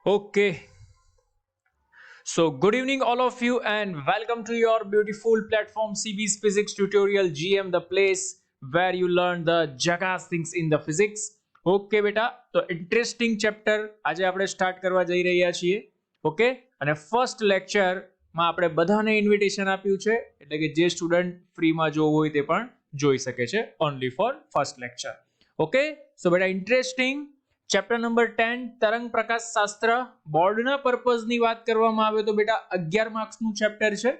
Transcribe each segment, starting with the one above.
Okay, so good evening, all of you, and welcome to your beautiful platform CB's Physics Tutorial GM, the place where you learn the jackass things in the physics. Okay, બેટા તો interesting chapter આજે આપણે start કરવા જઈ રહ્યા છીએ. Okay, અને first લેક્ચરમાં આપણે બધાને ઇન્વિટેશન આપ્યું છે, એટલે કે જે સ્ટુડન્ટ ફ્રીમાં જોવું હોય તે પણ જોઈ શકે છે, only four first lecture. Okay, so બેટા ઇન્ટરેસ્ટિંગ ચેપ્ટર નંબર 10 તરંગ પ્રકાશ શાસ્ત્ર બોર્ડના પર્પઝની વાત કરવામાં આવે તો બેટા 11 માર્ક્સનું ચેપ્ટર છે,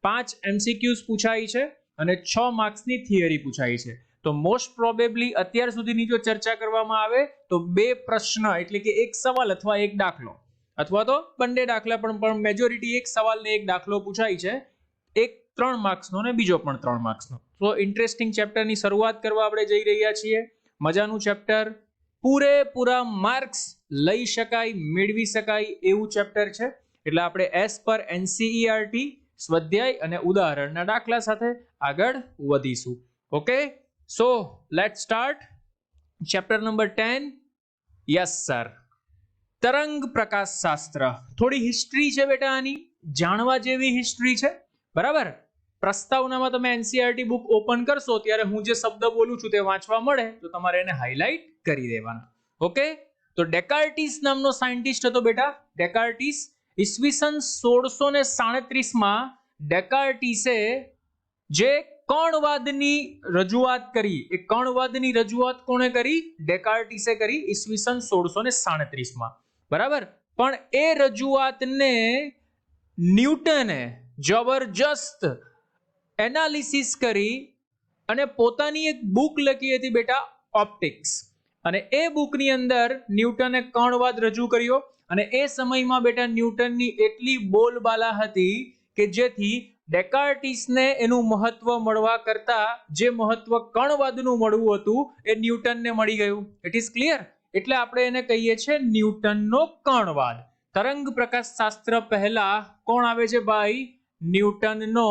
5 MCQs પૂછાઈ છે અને 6 માર્ક્સની થિયરી પૂછાઈ છે. તો મોસ્ટ પ્રોબેબલી અત્યાર સુધીની જો ચર્ચા કરવામાં આવે તો બે પ્રશ્ન એટલે કે એક સવાલ અથવા એક દાખલો અથવા તો બંને દાખલા પણ મેજોરિટી એક સવાલ ને એક દાખલો પૂછાઈ છે, એક 3 માર્ક્સનો અને બીજો પણ 3 માર્ક્સનો. તો ઇન્ટરેસ્ટિંગ ચેપ્ટરની શરૂઆત કરવા આપણે જઈ રહ્યા છીએ. મજાનું ચેપ્ટર, પૂરેપૂરા માર્ક્સ લઈ શકાય, મેળવી શકાય એવું ચેપ્ટર છે. એટલે આપણે એસ પર NCERT સ્વાધ્યાય અને ઉદાહરણના દાખલા સાથે આગળ વધીશું. Okay, so let's start chapter number 10. Yes sir, તરંગ પ્રકાશ શાસ્ત્ર. થોડી હિસ્ટ્રી છે બેટા, આની જાણવા જેવી હિસ્ટ્રી છે, બરાબર. પ્રસ્તાવનામાં તમે NCERT બુક ઓપન કરશો ત્યારે હું જે શબ્દ બોલું છું તે વાંચવા મળે તો તમારે એને હાઇલાઇટ કરી દેવાના. ઓકે, તો ડેકાર્ટીસ નામનો સાયન્ટિસ્ટ હતો બેટા. ડેકાર્ટીસ ઈસવીસન 1637 માં ડેકાર્ટીસે જે કણવાદની રજૂઆત કરી, એ કણવાદની રજૂઆત કોણે કરી? ડેકાર્ટીસે કરી ઈસવીસન 1637 માં, બરાબર. પણ એ રજૂઆતને ન્યૂટને જબરજસ્ત એનાલિસિસ કરી અને પોતાની એક બુક લખી હતી બેટા, ઓપ્ટિક્સ. અને એ બુકની અંદર ન્યૂટને કણવાદ રજૂ કર્યો અને એ સમયમાં બેટા ન્યૂટનની એટલી બોલબાલા હતી કે જેથી ડેકાર્ટીસને એનું મહત્વ મળવા કરતા જે મહત્વ કણવાદનું મળવું હતું એ ન્યૂટનને મળી ગયું. It is clear? એટલે આપણે એને કહીએ છીએ ન્યૂટનનો કણવાદ. તરંગ પ્રકાશ શાસ્ત્ર પહેલા કોણ આવે છે ભાઈ? ન્યૂટનનો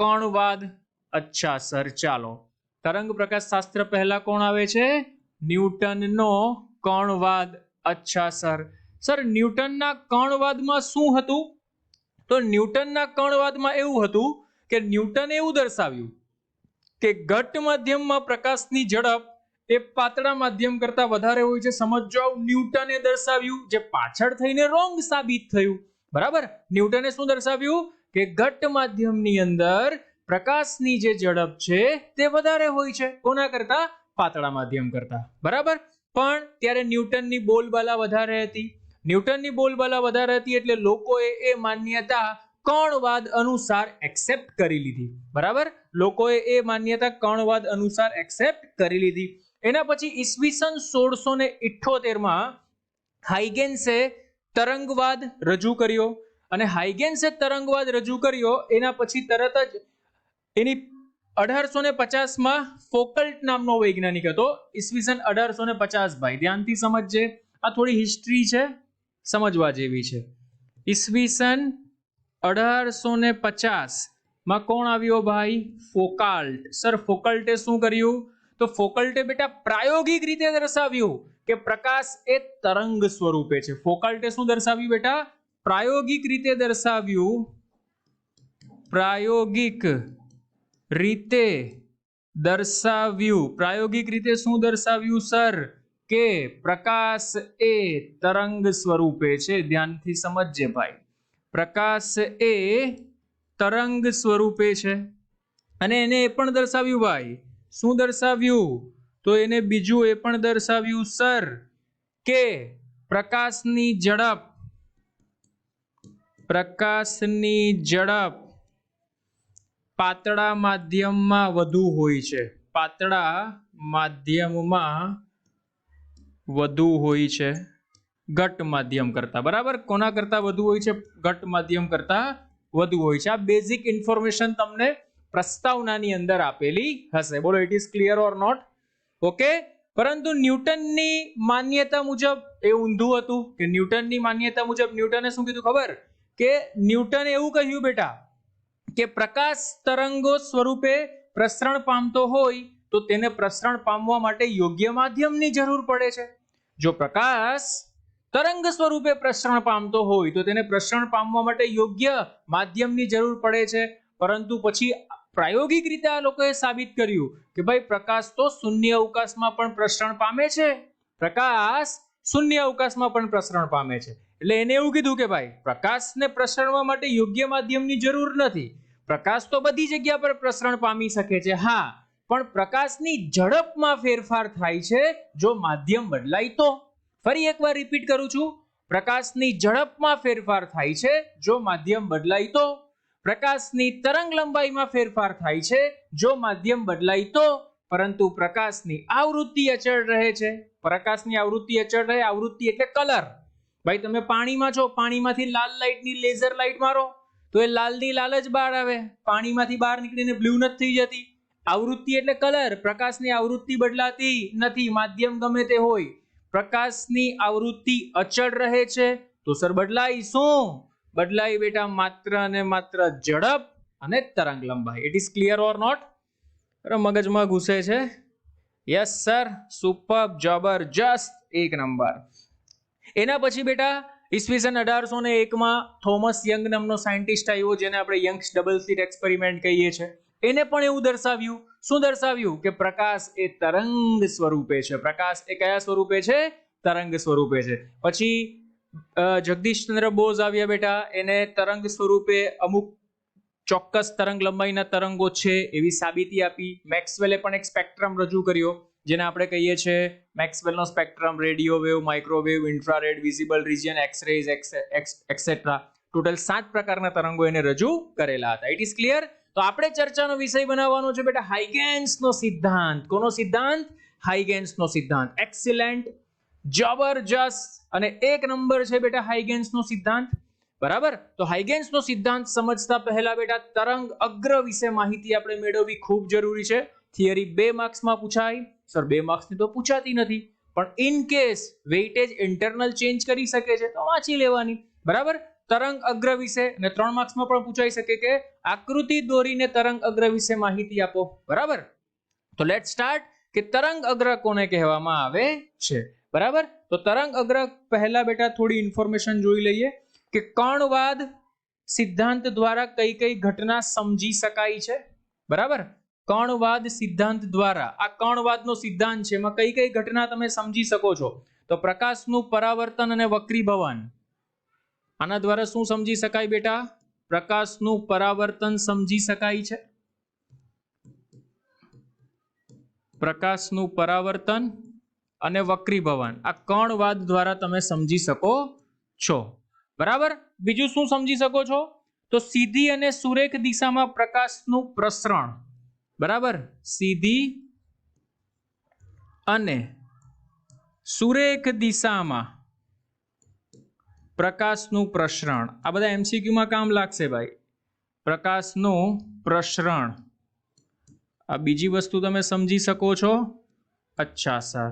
કણવાદ. અચ્છા સર, ચાલો, તરંગ પ્રકાશ શાસ્ત્ર પહેલા કોણ આવે છે? ન્યૂટનનો કણવાદ. અચ્છા સર, સર ન્યૂટનના કણવાદમાં શું હતું? તો ન્યૂટનના કણવાદમાં એવું હતું કે ન્યૂટને એવું દર્શાવ્યું કે ઘટ માધ્યમમાં પ્રકાશની ઝડપ એ પાતળા માધ્યમ કરતા વધારે હોય છે. સમજો, ન્યૂટને દર્શાવ્યું, જે પાછળ થઈને રોંગ સાબિત થયું, બરાબર. ન્યૂટને શું દર્શાવ્યું કે ઘટ માધ્યમની અંદર પ્રકાશની જે ઝડપ છે તે વધારે હોય છે, કોના કરતા? પાતળા માધ્યમ કરતા, બરાબર. પણ ત્યારે ન્યૂટનની બોલબાલા વધારે હતી. ન્યૂટનની બોલબાલા વધારે હતી એટલે લોકોએ એ માન્યતા કણવાદ અનુસાર એક્સેપ્ટ કરી લીધી, બરાબર. લોકોએ એ માન્યતા કણવાદ અનુસાર એક્સેપ્ટ કરી લીધી. એના પછી ઈસવીસન 1678 માં હાઇગેન્સે તરંગવાદ રજૂ કર્યો અને હાઇગેન્સે તરંગવાદ રજૂ કર્યો એના પછી તરત જ એની 1850 માં ફોકલ્ટ નામનો વૈજ્ઞાનિક હતો. ઈસવીસન 1850 ભાઈ ધ્યાનથી સમજજે, આ થોડી હિસ્ટ્રી છે, સમજવા જેવી છે. ઈસવીસન 1850 માં કોણ આવ્યો ભાઈ? ફોકાલ્ટ. સર ફોકલ્ટે શું કર્યું? તો ફોકલ્ટે બેટા પ્રાયોગિક રીતે દર્શાવ્યું કે પ્રકાશ એ તરંગ સ્વરૂપે છે. ફોકલ્ટે શું દર્શાવ્યું બેટા? પ્રાયોગિક રીતે દર્શાવ્યું, પ્રાયોગિક રીતે દર્શાવ્યું. પ્રાયોગિક રીતે શું દર્શાવ્યું સર? કે પ્રકાશ એ તરંગ સ્વરૂપે છે. ધ્યાનથી સમજજે ભાઈ, પ્રકાશ એ તરંગ સ્વરૂપે છે. અને એને એ પણ દર્શાવ્યું ભાઈ, શું દર્શાવ્યું? તો એને બીજું એ પણ દર્શાવ્યું સર કે પ્રકાશની ઝડપ પાતળા માધ્યમમાં વધુ હોય છે. પાતળા માધ્યમમાં વધુ હોય છે ઘટ માધ્યમ કરતા, બરાબર. કોના કરતા વધુ હોય છે? ઘટ માધ્યમ કરતા વધુ હોય છે. આ બેઝિક ઇન્ફોર્મેશન તમને પ્રસ્તાવનાની અંદર આપેલી હશે. બોલો, it is clear or not? Okay. પરંતુ ન્યૂટનની માન્યતા મુજબ એ ઊંધું હતું કે ન્યૂટનની માન્યતા મુજબ ન્યૂટને શું કીધું ખબર? કે ન્યૂટને એવું કહ્યું બેટા કે પ્રકાશ તરંગો સ્વરૂપે પ્રસરણ પામતો હોય તો તેને પ્રસરણ પામવા માટે યોગ્ય માધ્યમની જરૂર પડે છે. જો પ્રકાશ તરંગ સ્વરૂપે પ્રસરણ પામતો હોય તો તેને પ્રસરણ પામવા માટે યોગ્ય માધ્યમની જરૂર પડે છે. પરંતુ પછી પ્રાયોગિક રીતે આ લોકોએ સાબિત કર્યું કે ભાઈ પ્રકાશ તો શૂન્ય અવકાશમાં પણ પ્રસરણ પામે છે. પ્રકાશ શૂન્ય અવકાશમાં પણ પ્રસરણ પામે છે. એટલે એને એવું કીધું કે ભાઈ પ્રકાશને પ્રસરણવા માટે યોગ્ય માધ્યમની જરૂર નથી. પ્રકાશ તો બધી જગ્યા પર પ્રસરણ પામી શકે છે. હા, પણ પ્રકાશની ઝડપમાં ફેરફાર થાય છે જો માધ્યમ બદલાય તો. ફરી એકવાર રિપીટ કરું છું, પ્રકાશની ઝડપમાં ફેરફાર થાય છે જો માધ્યમ બદલાય તો. પ્રકાશની તરંગ લંબાઈમાં ફેરફાર થાય છે જો માધ્યમ બદલાય તો. પરંતુ પ્રકાશની આવૃત્તિ અચળ રહે છે. પ્રકાશની આવૃત્તિ અચળ રહે. આવૃત્તિ એટલે કલર. ભાઈ તમે પાણીમાં છો, પાણીમાંથી લાલ લાઈટની લેઝર લાઈટ મારો તો એ લાલની લાલ જ બહાર આવે, પાણીમાંથી બહાર નીકળીને બ્લુ નથી થઈ જતી. આવૃત્તિ એટલે કલર. પ્રકાશની આવૃત્તિ બદલાતી નથી, માધ્યમ ગમે તે હોય. પ્રકાશની આવૃત્તિ અચળ રહે છે તો સર બદલાય શું? બદલાય બેટા માત્ર અને માત્ર ઝડપ અને તરંગ લંબાઈ. It is clear or not? મગજમાં ઘૂસે છે? યસ સર, સુપર, જબરજસ્ત, એક નંબર. એના પછી બેટા ઈસવીસન 1801 માં થોમસ યંગ નામનો સાયન્ટિસ્ટ આવ્યો, જેને આપણે યંગ્સ ડબલ સ્લિટ એક્સપેરિમેન્ટ કહીએ છીએ. એને પણ એવું દર્શાવ્યું. શું દર્શાવ્યું? કે પ્રકાશ એ તરંગ સ્વરૂપે છે. પ્રકાશ એ કયા સ્વરૂપે છે? તરંગ સ્વરૂપે છે. પછી જગદીશચંદ્ર બોઝ આવ્યા બેટા, એને તરંગ સ્વરૂપે અમુક ચોક્કસ તરંગ લંબાઈના તરંગો છે એવી સાબિતી આપી. મેક્સવેલે પણ એક સ્પેક્ટ્રમ રજૂ કર્યો, જેને આપણે કહીએ છીએ મેક્સવેલનો spectrum, radio wave, microwave, infrared, visible region, X-rays etcetera. Total 7 પ્રકારના તરંગો એને રજૂ કરેલા હતા. It is clear? તો આપણે ચર્ચાનો વિષય બનાવવાનો છે બેટા હાઇગેન્સનો સિદ્ધાંત. કોનો સિદ્ધાંત? હાઇગેન્સનો સિદ્ધાંત. એક્સિલન્ટ, જબરજસ્ત અને એક નંબર છે બેટા હાઇગેન્સનો સિદ્ધાંત. બરાબર? તો હાઇગેન્સનો સિદ્ધાંત સમજતા પહેલા બેટા તરંગ અગ્ર વિશે માહિતી આપણે મેળવવી ખૂબ જરૂરી છે. થિયરી 2 માર્ક્સમાં પૂછાય. સર 2 માર્ક્સની તો પૂછાતી નથી, પણ in case weightage internal change કરી શકે છે તો વાંચી લેવાની. બરાબર? તરંગ અગ્ર વિશે અને 3 માર્ક્સમાં પણ પૂછાઈ શકે કે આકૃતિ દોરીને તરંગ અગ્ર વિશે માહિતી આપો. બરાબર? તો લેટ સ્ટાર્ટ કે તરંગ અગ્ર કોને કહેવામાં આવે છે. બરાબર? તો તરંગ અગ્ર પહેલા બેટા થોડી ઇન્ફોર્મેશન જોઈ લઈએ કે કણવાદ સિદ્ધાંત દ્વારા કઈ કઈ ઘટના સમજી શકાય છે. બરાબર? કણવાદ સિદ્ધાંત દ્વારા, આ કણવાદનો સિદ્ધાંત છે, એમાં કઈ કઈ ઘટના તમે સમજી શકો છો? તો પ્રકાશનું પરાવર્તન અને વક્રીભવન. આના દ્વારા શું સમજી શકાય બેટા? પ્રકાશનું પરાવર્તન સમજી શકાય છે. પ્રકાશનું પરાવર્તન અને વક્રીભવન આ કણવાદ દ્વારા તમે સમજી શકો છો. બરાબર? બીજું શું સમજી શકો છો? તો સીધી અને સુરેખ દિશામાં પ્રકાશનું પ્રસરણ. બરાબર? સીધી અને સુરેખ દિશામાં પ્રકાશનું પ્રસરણ. આ બધા એમસીક્યુ માં કામ લાગશે ભાઈ. પ્રકાશનું પ્રસરણ. આ બીજી વસ્તુ તમે સમજી શકો છો? અચ્છા સર.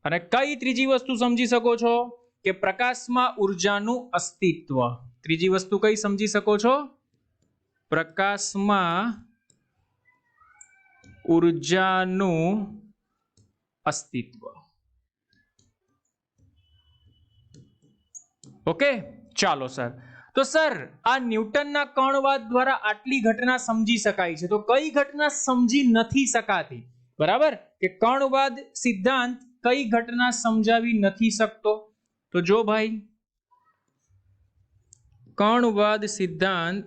અને કઈ ત્રીજી વસ્તુ સમજી શકો છો? કે પ્રકાશમાં ઉર્જાનું અસ્તિત્વ. ત્રીજી વસ્તુ કઈ સમજી શકો છો? પ્રકાશમાં ઉર્જાનું અસ્તિત્વ. ઓકે, ચાલો સર. તો સર આ ન્યૂટનના કણવાદ દ્વારા આટલી ઘટના સમજી શકાય છે, તો કઈ ઘટના સમજી નથી શકાતી? બરાબર? કે કણવાદ સિદ્ધાંત કઈ ઘટના સમજાવી નથી શકતો? તો જો ભાઈ, કણવાદ સિદ્ધાંત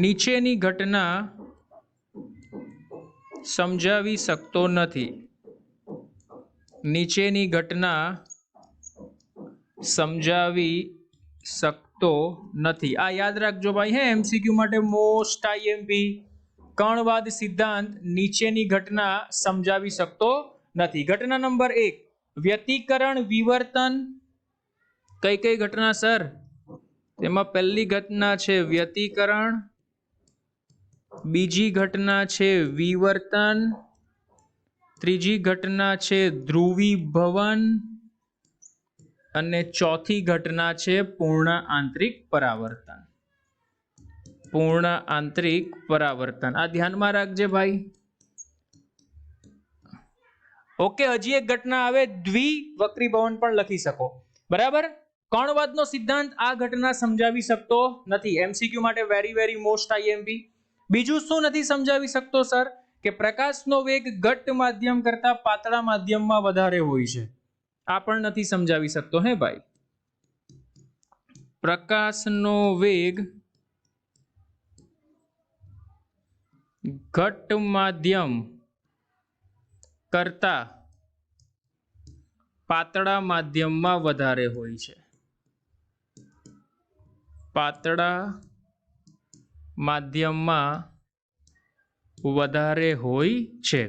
નીચેની ઘટના સમજાવી શકતો નથી. નીચેની ઘટના સમજાવી શકતો નથી. આ યાદ રાખજો ભાઈ, હે એમસીક્યુ માટે મોસ્ટ આઈએમપી. કણવાદ સિદ્ધાંત નીચેની ઘટના સમજાવી શકતો નથી. ઘટના નંબર 1, વ્યતિકરણ વિવર્તન. કઈ કઈ ઘટના સર? તેમાં પહેલી ઘટના છે વ્યતિકરણ, બીજી ઘટના છે વિવર્તન, ત્રીજી ઘટના છે ધ્રુવીભવન અને ચોથી ઘટના છે પૂર્ણ આંતરિક પરાવર્તન. પૂર્ણ આંતરિક પરાવર્તન. આ ધ્યાનમાં રાખજે ભાઈ. ઓકે, હજી એક ઘટના આવે, દ્વિવક્રીભવન પણ લખી શકો. બરાબર. કર્ણવાદનો સિદ્ધાંત આ ઘટના સમજાવી શકતો નથી. એમસીક્યુ માટે વેરી વેરી મોસ્ટ આઈએમપી. બીજું શું નથી સમજાવી શકતો સર? કે પ્રકાશનો વેગ ઘટ્ટ માધ્યમ કરતા પાતળા માધ્યમમાં વધારે હોય છે. આ પણ નથી સમજાવી શકતો હે ભાઈ. પ્રકાશનો વેગ ઘટ્ટ માધ્યમ કરતા પાતળા માધ્યમમાં વધારે હોય છે. પાતળા માધ્યમમાં વધારે હોય છે.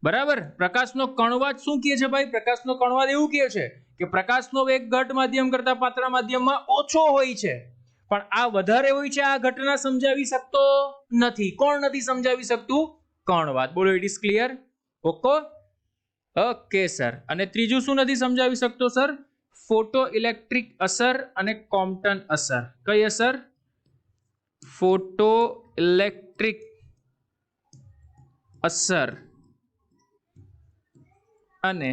બરાબર. પ્રકાશનો કણવાદ શું કહે છે ભાઈ? પ્રકાશનો કણવાદ એવું કહે છે કે પ્રકાશનો વેગ ઘટ્ટ માધ્યમ કરતા પાતળા માધ્યમમાં ઓછો હોય છે, પણ આ વધારે હોય છે. આ ઘટના સમજાવી શકતો નથી. કોણ નથી સમજાવી શકતું? કણવાદ. બોલો, it is clear? Okay sir. અને ત્રીજું શું નથી સમજાવી શકતો સર? ફોટો ઇલેક્ટ્રિક અસર અને કોમ્પટન અસર. કઈ અસર? ફોટો ઇલેક્ટ્રિક અસર અને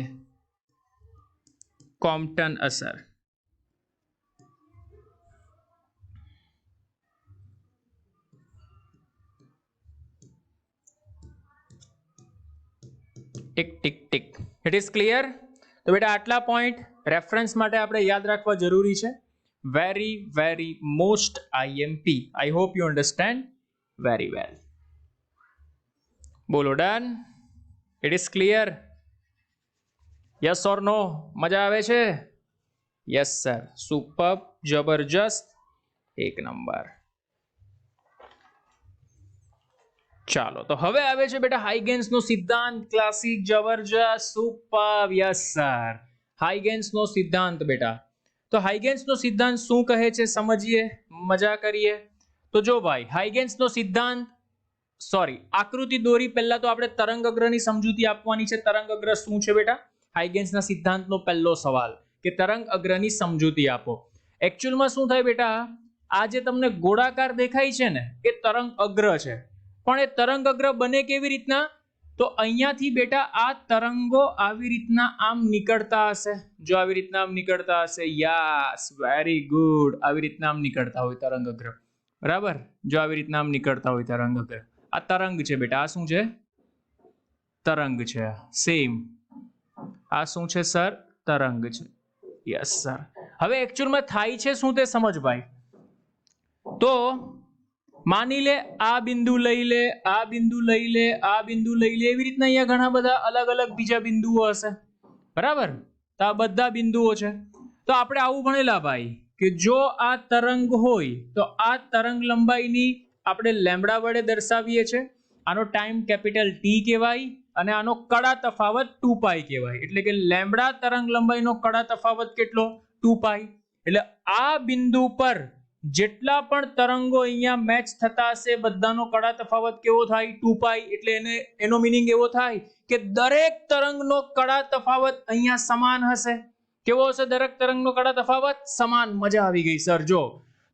કોમ્પટન અસર. Tick tick tick. It is clear? તો બેટા આટલા પોઈન્ટ રેફરન્સ માટે આપણે યાદ રાખવા જરૂરી છે. Very very most IMP. I hope you understand very well. બોલો, done? It is clear? Yes or no? મજા આવે છે? Yes sir. સુપર, જબરજસ્ત, એક નંબર. ચાલો, તો હવે આવે છે બેટા હાઇગેન્સનો સિદ્ધાંત. ક્લાસિક, જબરજસ્ત, સુપર. Yes sir. હાઇગેન્સનો સિદ્ધાંત બેટા. તો હાઇગેન્સનો સિદ્ધાંત શું કહે છે સમજીએ, મજા કરીએ. તો જો ભાઈ, હાઇગેન્સનો સિદ્ધાંત, સોરી, આકૃતિ દોરી પહેલા તો આપણે તરંગ અગ્રની સમજૂતી આપવાની છે. તરંગ અગ્ર શું છે બેટા? હાઇગેન્સના સિદ્ધાંતનો પહેલો સવાલ કે તરંગ અગ્રની સમજૂતી આપો. એકચ્યુઅલમાં શું થાય બેટા? આ જે તમને ગોળાકાર દેખાય છે ને, એ તરંગ અગ્ર છે. પણ એ તરંગ અગ્ર બને કેવી રીતના? તો અહીંયાથી બેટા આ તરંગો આવી રીતના આમ નીકળતા હશે. જો આવી રીતના આમ નીકળતા હશે. Yes, very good. આવી રીતના આમ નીકળતા હોય તરંગ અગ્ર. બરાબર. જો આવી રીતના આમ નીકળતા હોય તરંગ અગ્ર. આ તરંગ છે બેટા. આ શું છે? તરંગ છે. સેમ. આ શું છે સર? તરંગ છે. Yes sir. હવે એકચ્યુઅલમાં થાય છે શું તે સમજ ભાઈ. તો માની લે આ બિંદુ લઈ લે, આ બિંદુ લઈ લે, આ બિંદુ લઈ લે. એવી રીતના અહીંયા ઘણા બધા અલગ અલગ બીજા બિંદુઓ હશે. બરાબર. તો આ બધા બિંદુઓ છે. તો આપણે આવું ભણેલા ભાઈ કે જો આ તરંગ હોય તો આ તરંગ લંબાઈની આપણે લેમ્બડા વડે દર્શાવીએ છીએ. આનો ટાઈમ કેપિટલ ટી કહેવાય અને આનો કડા તફાવત 2π કહેવાય. એટલે કે લેમ્બડા તરંગ લંબાઈનો કડા તફાવત કેટલો? 2π. એટલે આ બિંદુ પર જેટલા પણ તરંગો અહીંયા મેચ થતા હશે બધાનો કડા તફાવત કેવો થાય? 2π. એટલે એનો મીનિંગ એવો થાય કે દરેક તરંગનો કડા તફાવત અહીંયા સમાન હશે. કેવો હશે દરેક તરંગનો કડા તફાવત? સમાન. મજા આવી ગઈ સર. જો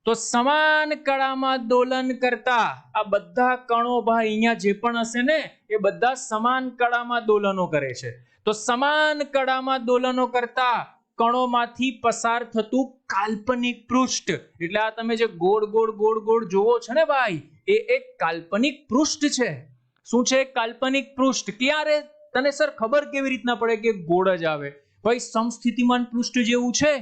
તો સમાન કળામાં દોલન કરતા આ બધા કણો ભાઈ અહીંયા જે પણ હશે ને એ બધા સમાન કળામાં દોલનો કરે છે. તો સમાન કળામાં દોલનો કરતા કણોમાંથી પસાર થતું કાલ્પનિક પૃષ્ઠ, એટલે આ તમે જે ગોળ ગોળ ગોળ ગોળ જોવો છો ને ભાઈ, એ એક કાલ્પનિક પૃષ્ઠ છે. શું છે? કાલ્પનિક પૃષ્ઠ. ક્યારે તને સર ખબર કેવી રીતના પડે કે ગોળ જ આવે? ભાઈ સમસ્થિતિમાન પૃષ્ઠ જેવું છે.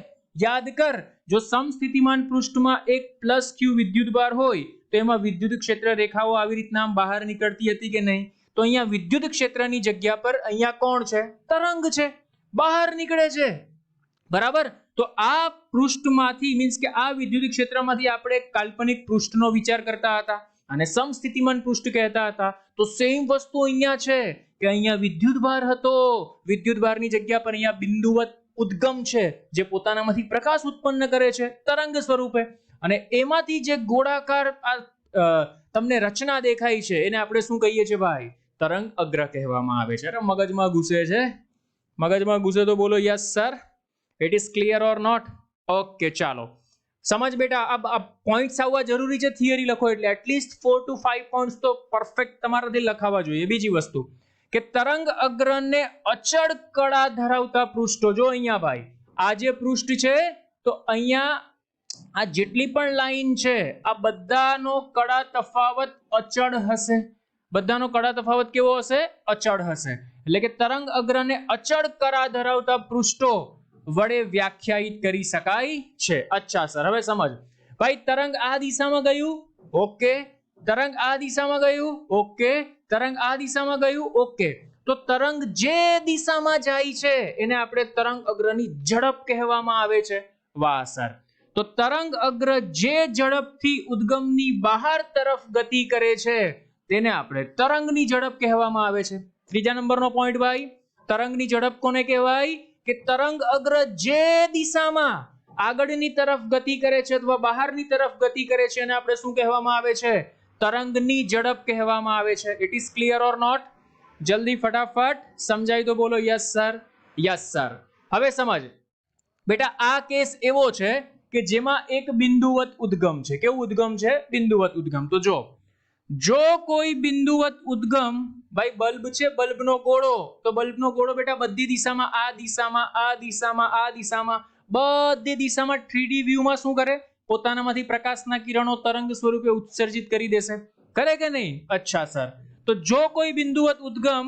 યાદ કર, જો સમસ્થિતિમાન પૃષ્ઠમાં એક પ્લસ ક્યુ વિદ્યુતભાર હોય તો એમાં વિદ્યુત ક્ષેત્ર રેખાઓ આવી રીતના બહાર નીકળતી હતી કે નહીં? તો અહીંયા વિદ્યુત ક્ષેત્રની જગ્યા પર અહીંયા કોણ છે? તરંગ છે, બહાર નીકળે છે. બરાબર. તો આ પૃષ્ઠમાંથી મીન્સ કે આ વિદ્યુત ક્ષેત્રમાંથી આપણે કાલ્પનિક પૃષ્ઠનો વિચાર કરતા હતા અને સમસ્થિતિમાન પૃષ્ઠ કહેતા હતા. તો સેમ વસ્તુ અહીંયા છે કે અહીંયા વિદ્યુતભાર હતો. વિદ્યુતભારની જગ્યા પર અહીંયા બિંદુવત ઉદ્ગમ છે જે પોતાનામાંથી પ્રકાશ ઉત્પન્ન કરે છે તરંગ સ્વરૂપે. અને એમાંથી જે ગોળાકાર તમને રચના દેખાય છે એને આપણે શું કહીએ છીએ ભાઈ? તરંગ અગ્ર કહેવામાં આવે છે. અરે મગજમાં ઘૂસે છે? મગજમાં ઘૂસે તો બોલો yes sir. It is clear or not? Okay, ચાલો સમજ બેટા. આ પોઈન્ટ્સ આવવા જરૂરી છે થિયરી લખો એટલે એટલીસ્ટ 4 to 5 પોઈન્ટ્સ તો પરફેક્ટ તમારાથી લખાવા જોઈએ. બીજી વસ્તુ કે તરંગ અગ્રને અચળ કળા ધરાવતા પૃષ્ઠો, જો અહીંયા ભાઈ આ જે પૃષ્ઠ છે તો અહીંયા આ જેટલી પણ લાઈન છે આ બધાનો કળા તફાવત અચળ હશે. બધાનો કળા તફાવત કેવો હશે? અચળ હશે. એટલે કે તરંગ અગ્રને અચળ કળા ધરાવતા પૃષ્ઠો વડે વ્યાખ્યાયિત કરી શકાય છે. અચ્છા સર, હવે સમજ ભાઈ. તરંગ આ દિશામાં ગયું, ઓકે. તરંગ આ દિશામાં ગયું, ઓકે. તરંગ આ દિશામાં ગયું, ઓકે. તો તરંગ જે દિશામાં જાય છે એને આપણે તરંગ અગ્રની ઝડપ કહેવામાં આવે છે. વાહ સર. તો તરંગ અગ્ર જે ઝડપથી ઉદ્ગમની બહાર તરફ ગતિ કરે છે તેને આપણે તરંગની ઝડપ કહેવામાં આવે છે. ત્રીજા નંબરનો પોઈન્ટ ભાઈ, તરંગની ઝડપ કોને કહેવાય? કે તરંગ અગ્ર જે દિશામાં આગળની તરફ ગતિ કરે છે અથવા બહારની તરફ ગતિ કરે છે એને આપણે શું કહેવામાં આવે છે? તરંગની ઝડપ કહેવામાં આવે છે. It is clear or not? જલ્દી ફટાફટ સમજાય તો બોલો યસ સર, યસ સર. હવે સમજ બેટા, આ કેસ એવો છે કે જેમાં એક બિંદુવત ઉદ્ગમ છે. કેવું ઉદ્ગમ છે? બિંદુવત ઉદ્ગમ. તો જો કોઈ બિંદુવત ઉદ્ગમ, ભાઈ બલ્બ છે, બલ્બનો ગોળો, તો બલ્બનો ગોળો બેટા બધી દિશામાં, આ દિશામાં, આ દિશામાં, આ દિશામાં, બધી દિશામાં 3D વ્યૂમાં શું કરે? પોતાનામાંથી પ્રકાશના કિરણો તરંગ સ્વરૂપે ઉત્સર્જિત કરી દેશે. કરે કે નહીં? અચ્છા સર. તો જો કોઈ બિંદુવત ઉદ્ગમ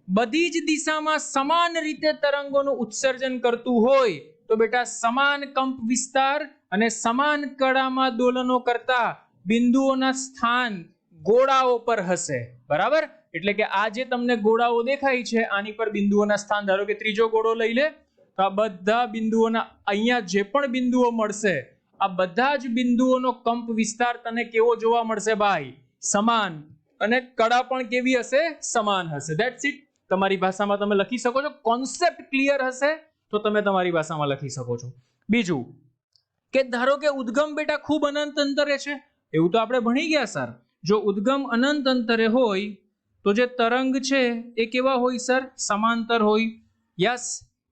બધી જ દિશામાં સમાન રીતે તરંગોનું ઉત્સર્જન કરતું હોય તો બેટા સમાન કંપ વિસ્તાર અને સમાન કળામાં દોલનો કરતા બિંદુઓના સ્થાન ગોળાઓ પર હશે. બરાબર? એટલે કે આ જે તમને ગોળાઓ દેખાય છે આની પર બિંદુઓના સ્થાન, ધારો કે ત્રીજો ગોળો લઈ લે તો આ બધા બિંદુઓના અહીંયા જે પણ બિંદુઓ મળશે આ બધા જ બિંદુઓનો કંપ વિસ્તાર તને કેવો જોવા મળશે ભાઈ? સમાન. અને કળા પણ કેવી હશે? સમાન હશે. That's it. તમારી ભાષામાં તમે લખી શકો છો. કોન્સેપ્ટ ક્લિયર હશે તો તમે તમારી ભાષામાં લખી શકો છો. બીજું કે ધારો કે ઉદ્ગમ બેટા ખૂબ અનંત અંતરે છે, એવું તો આપણે ભણી ગયા સર. જો ઉદ્ગમ અનંત અંતરે હોય તો જે તરંગ છે એ કેવા હોય સર? સમાંતર હોય. યસ.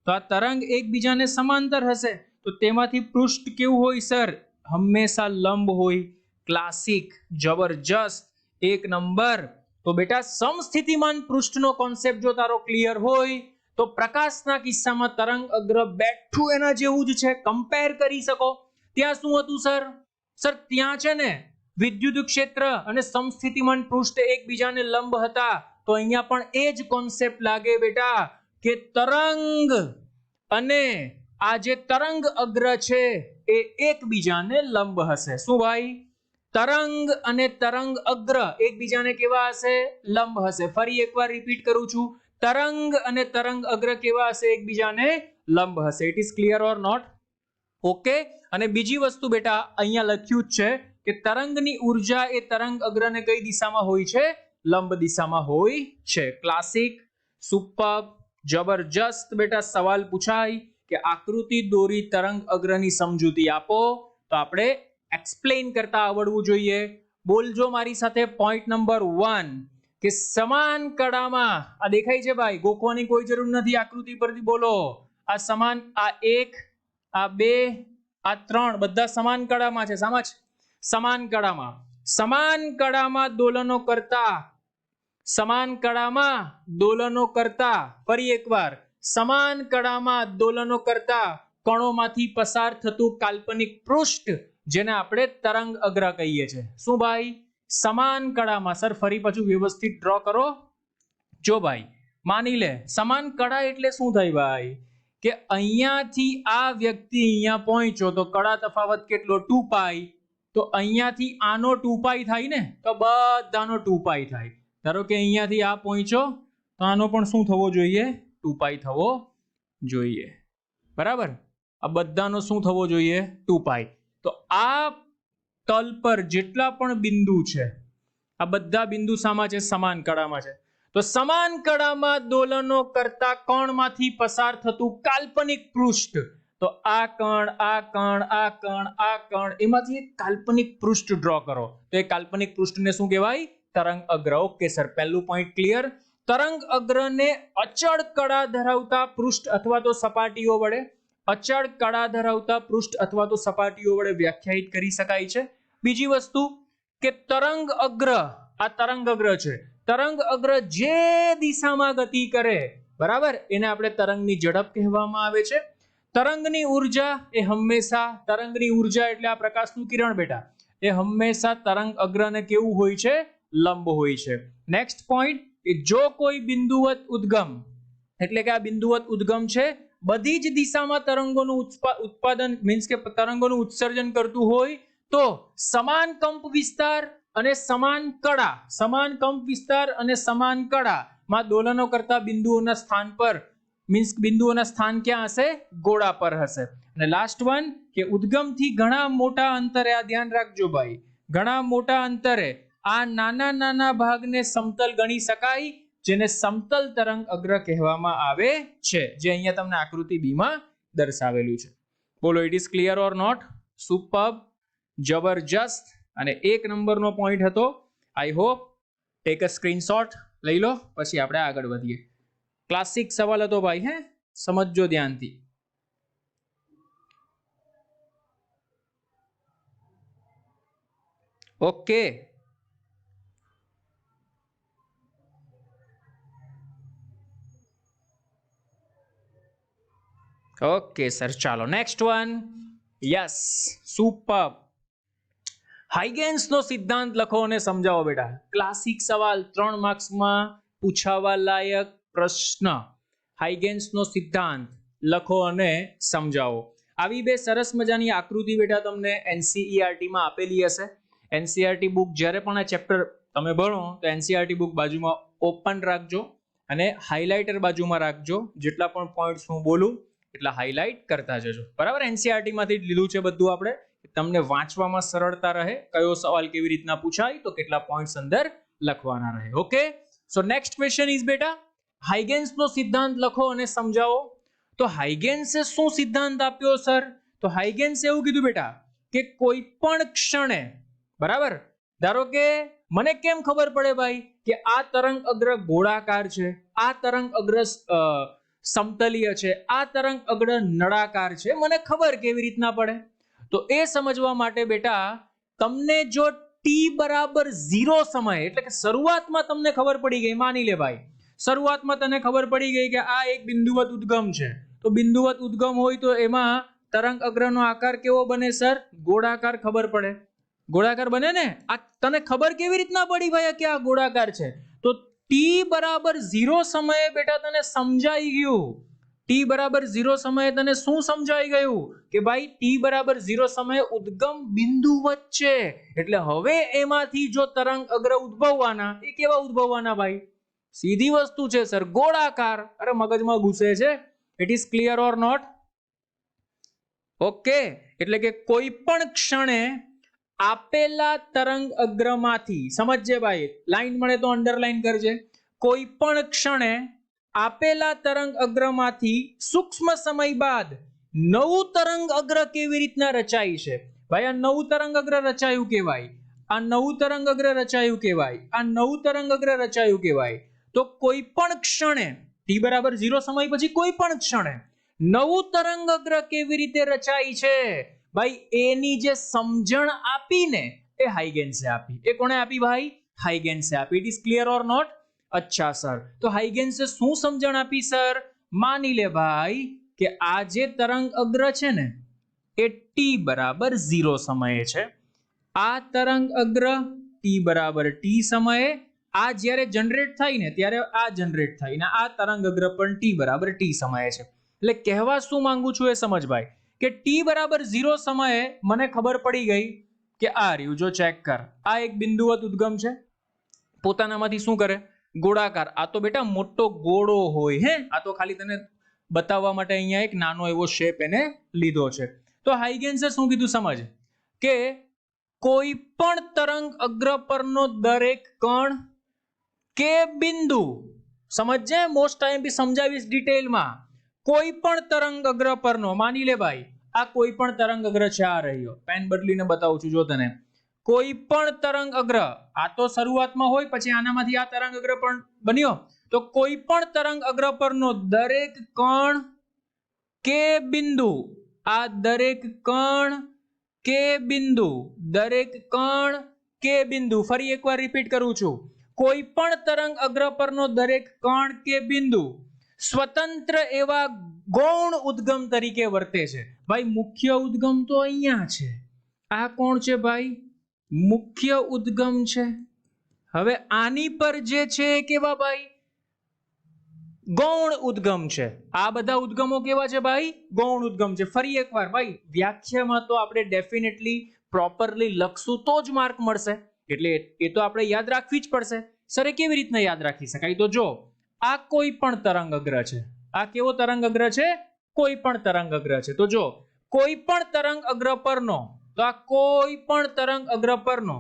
તો આ તરંગ એકબીજાને સમાંતર હશે તો તેમાંથી પૃષ્ઠ કેવું હોય સર? હંમેશા લંબ હોય. ક્લાસિક, જબરજસ્ત, એક નંબર. તો બેટા સમસ્થિતિમાન પૃષ્ઠનો કોન્સેપ્ટ જો તારો ક્લિયર હોય તો પ્રકાશના કિસ્સામાં તરંગ અગ્ર બેઠું એના જેવું જ છે, કમ્પેર કરી શકો. ત્યાં શું હતું સર? સર ત્યાં છે ને વિદ્યુત ક્ષેત્ર અને સમસ્થિતિમાન પૃષ્ઠ એકબીજાને લંબ હતા. તો અહીંયા પણ એ જ કોન્સેપ્ટ લાગે બેટા કે તરંગ અને આ જે તરંગ અગ્ર છે એ એકબીજાને લંબ હશે. શું ભાઈ? તરંગ અને તરંગ અગ્ર એકબીજાને કેવા હશે? લંબ હશે. ફરી એકવાર રિપીટ કરું છું, તરંગ અને તરંગ અગ્ર કેવા હશે? એકબીજાને લંબ હશે. It is clear or not? Okay. અને બીજી વસ્તુ બેટા અહીંયા લખ્યું જ છે કે તરંગની ઉર્જા એ તરંગ અગ્રને કઈ દિશામાં હોય છે? લંબ દિશામાં હોય છે. ક્લાસિક, સુપર, જબરજસ્ત. બેટા સવાલ પૂછાય કે આકૃતિ દોરી તરંગ અગ્રની સમજૂતી આપો તો આપણે એક્સપ્લેન કરતા આવડવું જોઈએ. બોલજો મારી સાથે પોઈન્ટ નંબર 1 કે સમાન કળામાં, આ દેખાય છે ભાઈ, ગોખવાની કોઈ જરૂર નથી, આકૃતિ પરથી બોલો. આ સમાન, આ 1, આ 2, આ 3 બધા સમાન કળામાં છે. સમજ? સમાન કળામાં, સમાન કળામાં દોલનો કરતા, સમાન કળામાં દોલનો કરતા, ફરી એકવાર, સમાન કળામાં દોલનો કરતા કણોમાંથી પસાર થતું કાલ્પનિક પૃષ્ઠ જેને આપણે તરંગ અગ્ર કહીએ છીએ. શું ભાઈ? સમાન કળામાં. સર ફરી પાછું વ્યવસ્થિત ડ્રો કરો. જો ભાઈ માની લે સમાન કળા એટલે શું થાય ભાઈ? કે અહીંયાથી આ વ્યક્તિ અહીંયા પહોંચ્યો તો કળા તફાવત કેટલો? 2π. તો અહીંયાથી આનો 2π થાય ને, તો બધાનો 2π થાય. ધારો કે અહીંયાથી આ પહોંચ્યો તો આનો પણ શું થવો જોઈએ? 2π થવો જોઈએ. બરાબર? આ બધાનો શું થવો જોઈએ? 2π. તો આ તલ પર જેટલા પણ બિંદુ છે આ બધા બિંદુ શામાં છે? સમાન કળામાં છે. તો સમાન કળામાં દોલનો કરતા કણમાંથી પસાર થતું કાલ્પનિક પૃષ્ઠ, તો આ કણ, આ કણ, આ કણ, આ કણ, એમાંથી એક કાલ્પનિક પૃષ્ઠ ડ્રો કરો. તો એ કાલ્પનિક પૃષ્ઠને શું કહેવાય? તરંગ અગ્ર. ઓકે સર, પહેલું પોઈન્ટ ક્લિયર. તરંગ અગ્રને અચળ કળા ધરાવતા પૃષ્ઠ અથવા તો સપાટીઓ વડે, અચળ કળા ધરાવતા પૃષ્ઠ અથવા તો સપાટીઓ વડે વ્યાખ્યાયિત કરી શકાય છે. બીજી વસ્તુ કે તરંગ અગ્ર, આ તરંગ અગ્ર છે, તરંગ અગ્ર જે દિશામાં ગતિ કરે, બરાબર, એને આપણે તરંગની ઝડપ કહેવામાં આવે છે. તરંગની ઊર્જા એ હંમેશા, તરંગની ઊર્જા એટલે આ પ્રકાશનું કિરણ બેટા, એ હંમેશા તરંગ અગ્રને કેવું હોય છે? લંબ હોય છે. નેક્સ્ટ પોઈન્ટ કે જો કોઈ બિંદુવત ઉદ્ગમ, એટલે કે આ બિંદુવત ઉદ્ગમ છે, બધી જ દિશામાં તરંગોનું ઉત્પાદન મીન્સ કે તરંગોનું ઉત્સર્જન કરતું હોય તો સમાન કંપ વિસ્તાર અને સમાન કળામાં દોલનો કરતા બિંદુઓના સ્થાન પર મીન્સ બિંદુઓના સ્થાન ક્યાં હશે? ગોળા પર હશે. અને લાસ્ટ વન કે ઉદ્ગમથી ઘણા મોટા અંતરે, આ ધ્યાન રાખજો ભાઈ, ઘણા મોટા અંતરે આ નાના નાના ભાગને સમતલ ગણી શકાય, જેને સમતલ તરંગ અગ્ર કહેવામાં આવે છે, જે અહીંયા તમને આકૃતિ બી માં દર્શાવેલું છે. બોલો, it is clear or not? Superb, જબરજસ્ત. અને 1 નંબરનો પોઈન્ટ હતો. I hope take a screenshot લઈ લો, પછી આપણે આગળ વધીએ. ક્લાસિક સવાલ હતો ભાઈ, હે, સમજજો ધ્યાનથી. ઓકે, ઓકે સર, ચાલો નેક્સ્ટ વન. Yes, super. હાઇગેન્સનો સિદ્ધાંત લખો અને સમજાવો બેટા. ક્લાસિક સવાલ, 3 માર્ક્સમાં પૂછાવા લાયક પ્રશ્ન. હાઇગેન્સનો સિદ્ધાંત લખો અને સમજાવો. આવી બે સરસ મજાની આકૃતિ બેટા તમને એનસીઈઆરટી માં આપેલી હશે. એનસીઈઆરટી બુક જ્યારે પણ આ ચેપ્ટર તમે ભણો તો એનસીઈઆરટી બુક બાજુમાં ઓપન રાખજો અને હાઇલાઇટર બાજુમાં રાખજો. જેટલા પણ પોઈન્ટ્સ હું બોલું એટલા હાઇલાઇટ કરતા જજો, બરાબર. એનસીઈઆરટી માંથી લીધું છે બધું આપણે, તમને વાંચવામાં સરળતા રહે, કયો સવાલ કેવી રીતના પૂછાય તો કેટલા પોઈન્ટ્સ અંદર લખવાના રહે. Okay, so next question is બેટા, હાઇગેન્સનો સિદ્ધાંત લખો અને સમજાવો. તો હાઇગેન્સે શું સિદ્ધાંત આપ્યો સર? તો હાઇગેન્સે એવું કીધું બેટા કે કોઈ પણ ક્ષણે, બરાબર, ધારો કે મને કેમ ખબર પડે ભાઈ કે આ તરંગ અગ્ર ગોળાકાર છે, આ તરંગ અગ્ર સમતલીય છે, આ તરંગ અગ્ર નળાકાર છે, મને ખબર કેવી રીતના પડે? તો એ સમજવા માટે બેટા તમને જો t બરાબર 0 સમય, એટલે કે શરૂઆતમાં તમને ખબર પડી ગઈ, માની લે ભાઈ શરૂઆતમાં તને ખબર પડી ગઈ કે આ એક બિંદુવત ઉદ્ગમ છે, તો બિંદુવત ઉદ્ગમ હોય તો એમાં તરંગ અગ્રનો આકાર કેવો બને સર? ગોળાકાર. ખબર પડે? ગોળાકાર બને ને. આ તને ખબર કેવી રીતના પડી ભાઈ કે આ ગોળાકાર છે? તો t બરાબર 0 સમયે બેટા તને સમજાઈ ગયું. t બરાબર 0 સમયે તને શું સમજાઈ ગયું કે ભાઈ t બરાબર 0 સમયે ઉદ્ગમ બિંદુવત છે, એટલે હવે એમાંથી જો તરંગ અગ્ર ઉદ્ભવવાના, એ કેવા ઉદ્ભવવાના ભાઈ? સીધી વસ્તુ છે સર, ગોળાકાર. અરે મગજમાં ઘૂસે છે. It is clear or not? Okay, એટલે કે કોઈ પણ ક્ષણે આપેલા તરંગ અગ્રમાંથી, સમજજે ભાઈ, લાઈન મળે તો અંડરલાઈન કરજે. કોઈ પણ ક્ષણે આપેલા તરંગ અગ્રમાંથી સૂક્ષ્મ સમય બાદ નવું તરંગ અગ્ર કેવી રીતના રચાય છે? ભાઈ આ નવું તરંગ અગ્ર રચાયું કહેવાય, આ નવું તરંગ અગ્ર રચાયું કહેવાય, આ નવું તરંગ અગ્ર રચાયું કહેવાય. તો કોઈ પણ ક્ષણે t બરાબર 0 સમય પછી કોઈ પણ ક્ષણે નવું તરંગ અગ્ર કેવી રીતે રચાય છે ભાઈ, એની જે સમજણ આપીને એ હાઇગેન્સે આપી. એ કોણે આપી ભાઈ? હાઇગેન્સે આપી. It is clear or not? અચ્છા સર, તો હાઇગેન્સે શું સમજણ આપી સર? માની લે ભાઈ કે આ જે તરંગ અગ્ર છે ને એ t બરાબર 0 સમયે છે. આ તરંગ અગ્ર t બરાબર t સમયે આ જ્યારે જનરેટ થાય ને ત્યારે આ જનરેટ થાય ને આ તરંગ અગ્ર પણ t બરાબર t સમયે છે. એટલે કહેવા શું માંગુ છું એ સમજ ભાઈ કે t બરાબર 0 સમયે મને ખબર પડી ગઈ કે આ રહ્યું, જો ચેક કર, આ એક બિંદુવત ઉદ્ગમ છે, પોતાનામાંથી શું કરે? ગોળાકાર. આ તો બેટા મોટો ગોળો હોય, હે, આ તો ખાલી તને બતાવવા માટે અહીંયા એક નાનો એવો શેપ એને લીધો છે. તો હાઇગેન્સે શું કીધું સમજ કે કોઈ પણ તરંગ અગ્ર પરનો દરેક કણ કે બિંદુ, સમજજે, મોસ્ટ ટાઈમ બી સમજાવીશ ડિટેલમાં. કોઈ પણ તરંગ અગ્ર પરનો, માની લે ભાઈ આ કોઈ પણ તરંગ અગ્ર છે, આ રહ્યો, પેન બદલીને બતાવું છું જો તને. કોઈ પણ તરંગ અગ્ર, આ તો શરૂઆતમાં હોય, પછી આનામાંથી આ તરંગ અગ્ર પણ બન્યો, તો કોઈ પણ તરંગ અગ્ર પરનો દરેક કણ કે બિંદુ, આ દરેક કણ કે બિંદુ, દરેક કણ કે બિંદુ, ફરી એકવાર રિપીટ કરું છું, કોઈ પણ તરંગ અગ્ર પરનો દરેક કણ કે બિંદુ સ્વતંત્ર એવા ગૌણ ઉદ્ગમ તરીકે વર્તે છે. ભાઈ મુખ્ય ઉદ્ગમ તો અહીંયા છે. આ કોણ છે ભાઈ? મુખ્ય ઉદ્ગમ છે. હવે આની પર જે છે કેવા ભાઈ? ગૌણ ઉદ્ગમ છે. આ બધા ઉદ્ગમો કેવા છે ભાઈ? ગૌણ ઉદ્ગમ છે. ફરી એકવાર ભાઈ વ્યાખ્યામાં તો આપણે ડેફિનેટલી પ્રોપરલી લખશું તો જ માર્ક મળશે, એટલે એ તો આપણે યાદ રાખવી જ પડશે. સર એ કેવી રીતના યાદ રાખી શકાય? તો જો આ કોઈ પણ તરંગ અગ્ર છે. આ કેવો તરંગ અગ્ર છે? કોઈ પણ તરંગ અગ્ર છે. તો જો કોઈ પણ તરંગ અગ્ર પરનો, તો આ કોઈ પણ તરંગ અગ્ર પરનો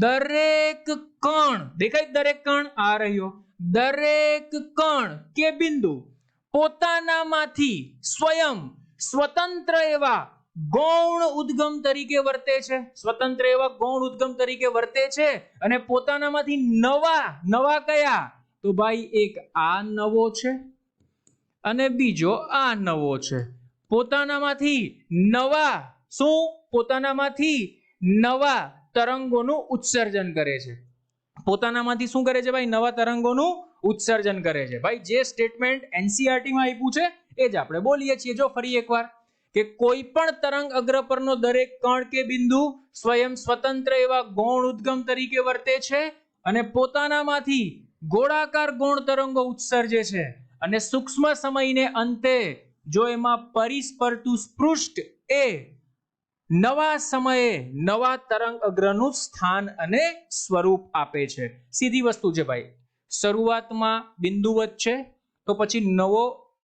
દરેક કણ, દેખાય દરેક કણ આ રહ્યો, દરેક કણ કે બિંદુ પોતાનામાંથી સ્વયં સ્વતંત્ર એવા ગૌણ ઉદ્ગમ તરીકે વર્તે છે. સ્વતંત્ર એવા ગૌણ ઉદ્ગમ તરીકે વર્તે છે અને પોતાનામાંથી નવા કયા? તો ભાઈ એક આ નવો છે અને બીજો આ નવો છે. પોતાનામાંથી નવા શું? પોતાનામાંથી નવા તરંગોનું ઉત્સર્જન કરે છે. પોતાનામાંથી શું કરે છે ભાઈ? નવા તરંગોનું ઉત્સર્જન કરે છે. ભાઈ જે સ્ટેટમેન્ટ એનસીઈઆરટી માં આપ્યું છે એ જ આપણે બોલીએ છીએ. જો ફરી એકવાર કે કોઈ પણ તરંગ અગ્ર પરનો દરેક કણ કે બિંદુ સ્વયં સ્વતંત્ર એવા ગૌણ ઉદ્ગમ તરીકે વર્તે છે અને પોતાનામાંથી ગોળાકાર ગૌણ તરંગો ઉત્સર્જે છે અને સૂક્ષ્મ સમયને અંતે જો એમાં પરિસ્પર્તું સ્પૃષ્ટ એ નવા સમયે નવા તરંગ અગ્રનું સ્થાન અને સ્વરૂપ આપે છે. સીધી વસ્તુ છે ભાઈ. શરૂઆતમાં બિંદુવત છે તો પછી નવો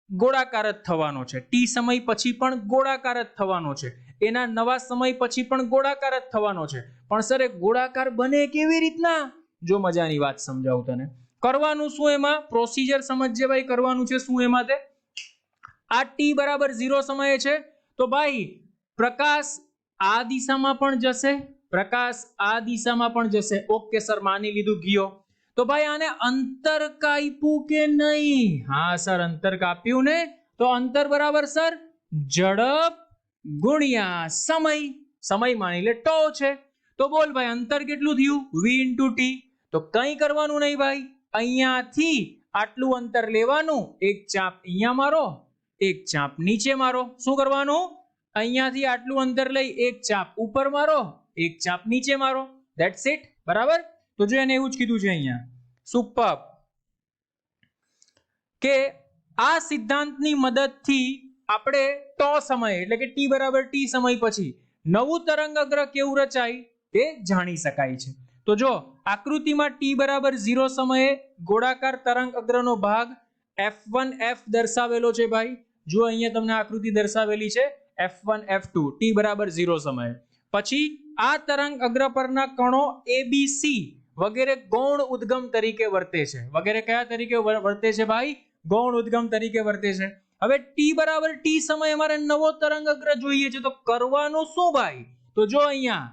ગોળાકાર જ થવાનો છે. ટી સમય પછી પણ ગોળાકાર જ થવાનો છે. એના નવા સમય પછી પણ ગોળાકાર જ થવાનો છે. પણ સર એ ગોળાકાર બને કેવી રીતના? જો મજાની વાત સમજાવું તને. કરવાનું શું એમાં? પ્રોસિજર સમજજે ભાઈ. કરવાનું છે શું એમાં? તે આ ટી બરાબર 0 સમયે છે તો ભાઈ પ્રકાશ આ દિશામાં પણ જશે, પ્રકાશ આ દિશામાં પણ જશે. ઓકે સર, માની લીધું ગયો. તો ભાઈ આને અંતર કાપ્યું કે નહીં? હા સર, અંતર કાપ્યું ને. તો અંતર બરાબર સર ઝડપ ગુણ્યા સમય. સમય માની લે τ છે. તો બોલ ભાઈ અંતર કેટલું થયું? v * t. તો કંઈ કરવાનું નહીં ભાઈ, અહીંયાથી આટલું અંતર લેવાનું, એક ચાપ અહીંયા મારો, એક ચાપ નીચે મારો. શું કરવાનું? અહીંયાથી આટલું અંતર લઈ એક ચાપ ઉપર મારો, એક ચાપ નીચે મારો. That's it. બરાબર? તો જો એને એવું જ કીધું છે અહીંયા. સુપર. કે આ સિદ્ધાંતની મદદથી આપણે τ સમય એટલે કે t બરાબર t સમય પછી નવું તરંગ અગ્ર કેવું રચાય તે જાણી શકાય છે. તો જો આકૃતિમાં t બરાબર 0 સમયે ગોળાકાર તરંગ અગ્રનો ભાગ f1f દર્શાવેલો છે ભાઈ. જો અહીંયા તમને આકૃતિ દર્શાવેલી છે f1 f2 t બરાબર 0 સમયે. પછી આ તરંગ અગ્ર પરના કણો abc વગેરે ગૌણ ઉદ્ગમ તરીકે વર્તે છે. વગેરે કયા તરીકે વર્તે છે ભાઈ? ગૌણ ઉદ્ગમ તરીકે વર્તે છે. હવે t બરાબર t સમયે અમારે નવો તરંગ અગ્ર જોઈએ છે તો કરવાનું શું ભાઈ? તો જો અહીંયા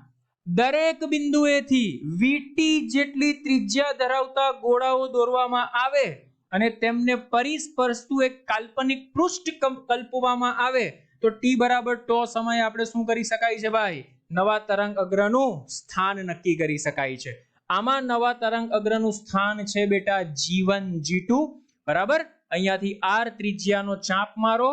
દરેક બિંદુએથી vt જેટલી ત્રિજ્યા ધરાવતા ગોળાઓ દોરવામાં આવે અને તેમને પરિસ્પર્શતું એક કાલ્પનિક પૃષ્ઠ કલ્પવામાં આવે તો t બરાબર τ સમયે આપણે શું કરી શકાય છે ભાઈ? નવા તરંગ અગ્રનું સ્થાન નક્કી કરી શકાય છે. આમાં નવા તરંગ અગ્રનું સ્થાન છે બેટા g1 g2. બરાબર? અહીંયાથી r ત્રિજ્યાનો ચાપ મારો,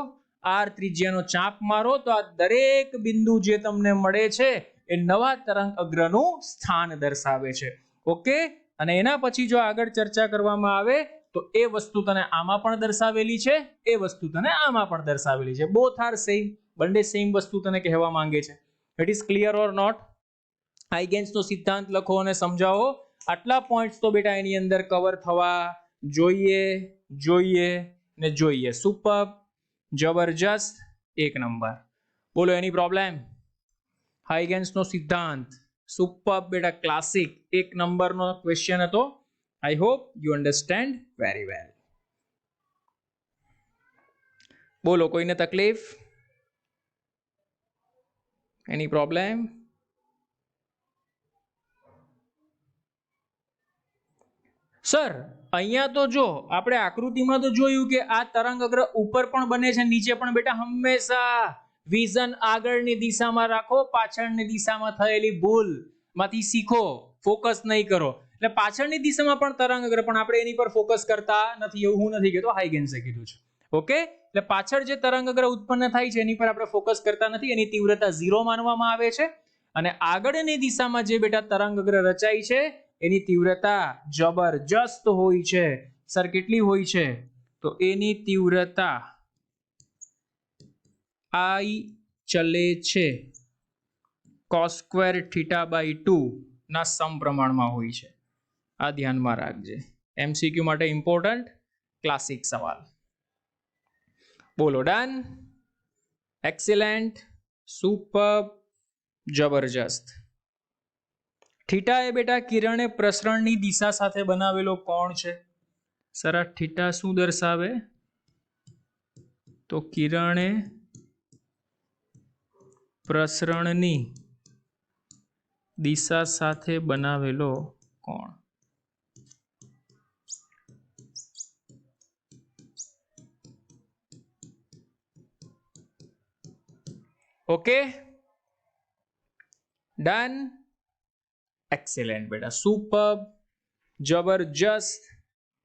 r ત્રિજ્યાનો ચાપ મારો તો આ દરેક બિંદુ જે તમને મળે છે એ નવા તરંગ અગ્રનું સ્થાન દર્શાવે છે. ઓકે? અને એના પછી જો આગળ ચર્ચા કરવામાં આવે તો એ વસ્તુ તને આમાં પણ દર્શાવેલી છે, એ વસ્તુ તને આમાં પણ દર્શાવેલી છે. Both are same. બંને સેમ વસ્તુ તને કહેવા માંગે છે. It is clear or not? હાઇગેન્સનો સિદ્ધાંત લખો અને સમજાવો. આટલા પોઈન્ટ્સ તો બેટા એની અંદર કવર થવા જોઈએ ને જોઈએ. સુપર, જબરજસ્ત, એક નંબર. બોલો એની પ્રોબ્લેમ? હાઇગેન્સનો સિદ્ધાંત સુપર બેટા, ક્લાસિક, એક નંબરનો ક્વેશ્ચન હતો. I hope you understand very well. બોલો કોઈને તકલીફ? Any problem? સર અહીંયા તો જો આપણે આકૃતિમાં તો જોયું કે આ તરંગ અગ્ર ઉપર પણ બને છે, નીચે પણ. બેટા હંમેશા વિઝન આગળની દિશામાં રાખો, પાછળની દિશામાં થયેલી ભૂલ માંથી શીખો, ફોકસ નહીં કરો. એટલે પાછળની દિશામાં પણ તરંગ અગ્ર, પણ આપણે એની પર ફોકસ કરતા નથી, એવું હું નથી કહેતો, હાઇગેન્સે કીધું છે. ઓકે, એટલે પાછળ જે તરંગ અગ્ર ઉત્પન્ન થાય છે એની પર આપણે ફોકસ કરતા નથી, એની તીવ્રતા 0 માનવામાં આવે છે. અને આગળની દિશામાં જે બેટા તરંગ અગ્ર રચાય છે એની તીવ્રતા જબરજસ્ત હોય છે. સર કેટલી હોય છે? તો એની તીવ્રતા I ચલે છે cos² θ/2 ના સમપ્રમાણમાં હોય છે. આ ધ્યાનમાં રાખજે, MCQ માટે ઇમ્પોર્ટન્ટ ક્લાસિક સવાલ. બોલો ડન, એક્સિલેન્ટ, સુપર, જબરજસ્ત. થીટા એ બેટા કિરણે પ્રસરણની દિશા સાથે બનાવેલો કોણ છે. સર આ થીટા શું દર્શાવે? તો કિરણે પ્રસરણની દિશા સાથે બનાવેલો કોણ. ઓકે ડન, એક્સિલેન્ટ બેટા, સુપર, જબરજસ્ત,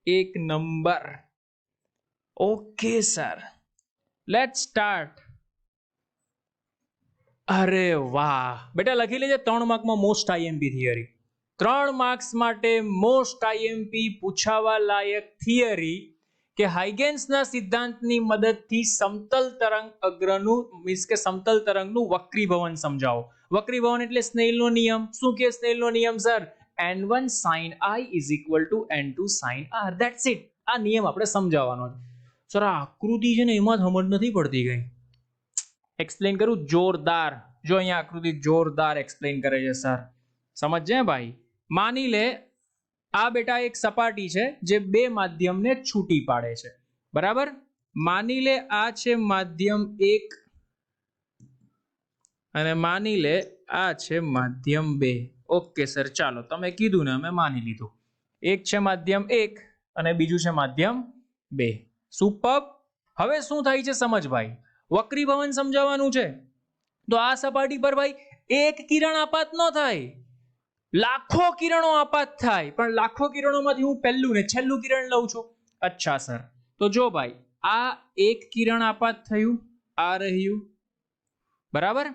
એક number. Okay sir, let's start. અરે વાહ બેટા, લખી લેજે 3 માર્કમાં મોસ્ટ આઈએમપી થિયરી. 3 માર્ક્સ માટે મોસ્ટ આઈએમપી પૂછાવા લાયક થિયરી કે હાઇગેન્સના સિદ્ધાંતની મદદથી સમતલ તરંગ અગ્રનું મીન્સ કે સમતલ તરંગનું વક્રીભવન સમજાવો. વક્રીભવન એટલે સ્નેલનો નિયમ. શું કે સ્નેલનો નિયમ sir? n1 sin I = n2 sin R. That's it. આ નિયમ આપણે સમજાવવાનો છે. સર આ આકૃતિ છે ને એમાં સમજ નથી પડતી ગઈ. એક્સપ્લેન કરું જોરદાર. જો અહીંયા આકૃતિ જોરદાર એક્સપ્લેન કરે છે સર, સમજજે ભાઈ. માની લે આ બેટા એક સપાટી છે જે બે માધ્યમને છૂટી પાડે છે, બરાબર. માની લે આ છે માધ્યમ 1 અને માની લે આ છે માધ્યમ 2. ઓકે સર, ચાલો તમે કીધું ને અમે માની લીધું. એક છે માધ્યમ 1 અને બીજું છે માધ્યમ 2. સુપર. હવે શું થાય છે સમજ ભાઈ, વક્રીભવન સમજાવવાનું છે. તો આ સપાટી પર ભાઈ એક કિરણ આપાત ન થાય, લાખો કિરણો આપાત થાય. પણ લાખો કિરણોમાંથી હું પહેલું ને છેલ્લું કિરણ લઉં છું. અચ્છા સર, તો જો ભાઈ આ એક કિરણ આપાત થયું, આ રહ્યું, બરાબર,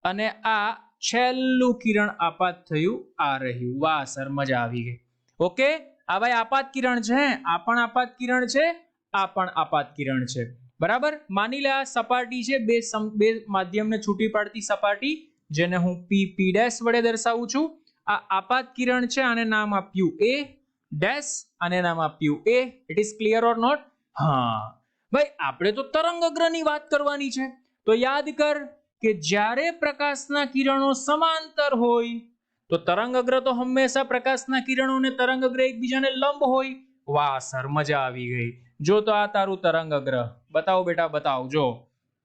અને આ છેલ્લું કિરણ આપાત થયું, આ રહ્યું. વાહ સર, મજા આવી ગઈ. ઓકે, આ ભાઈ આપાત કિરણ છે, આ પણ આપાત કિરણ છે, આ પણ આપાત કિરણ છે, બરાબર. માની લે આ સપાટી છે બે માધ્યમને છૂટી પાડતી સપાટી, જેને હું p વડે દર્શાવું છું. આ આપાત કિરણ છે, આને નામ આપ્યું a ડેશ, આને નામ આપ્યું a. It is clear or not? હા ભાઈ, આપણે તો તરંગ અગ્રની વાત કરવાની છે. તો યાદ કર કે જ્યારે પ્રકાશના કિરણો સમાંતર હોય તો તરંગ અગ્ર તો હંમેશા પ્રકાશના કિરણો અને તરંગ અગ્ર એકબીજાને લંબ હોય. વાહ સર, મજા આવી ગઈ. જો તો આ તારું તરંગ અગ્ર, બતાવો બેટા બતાવો. જો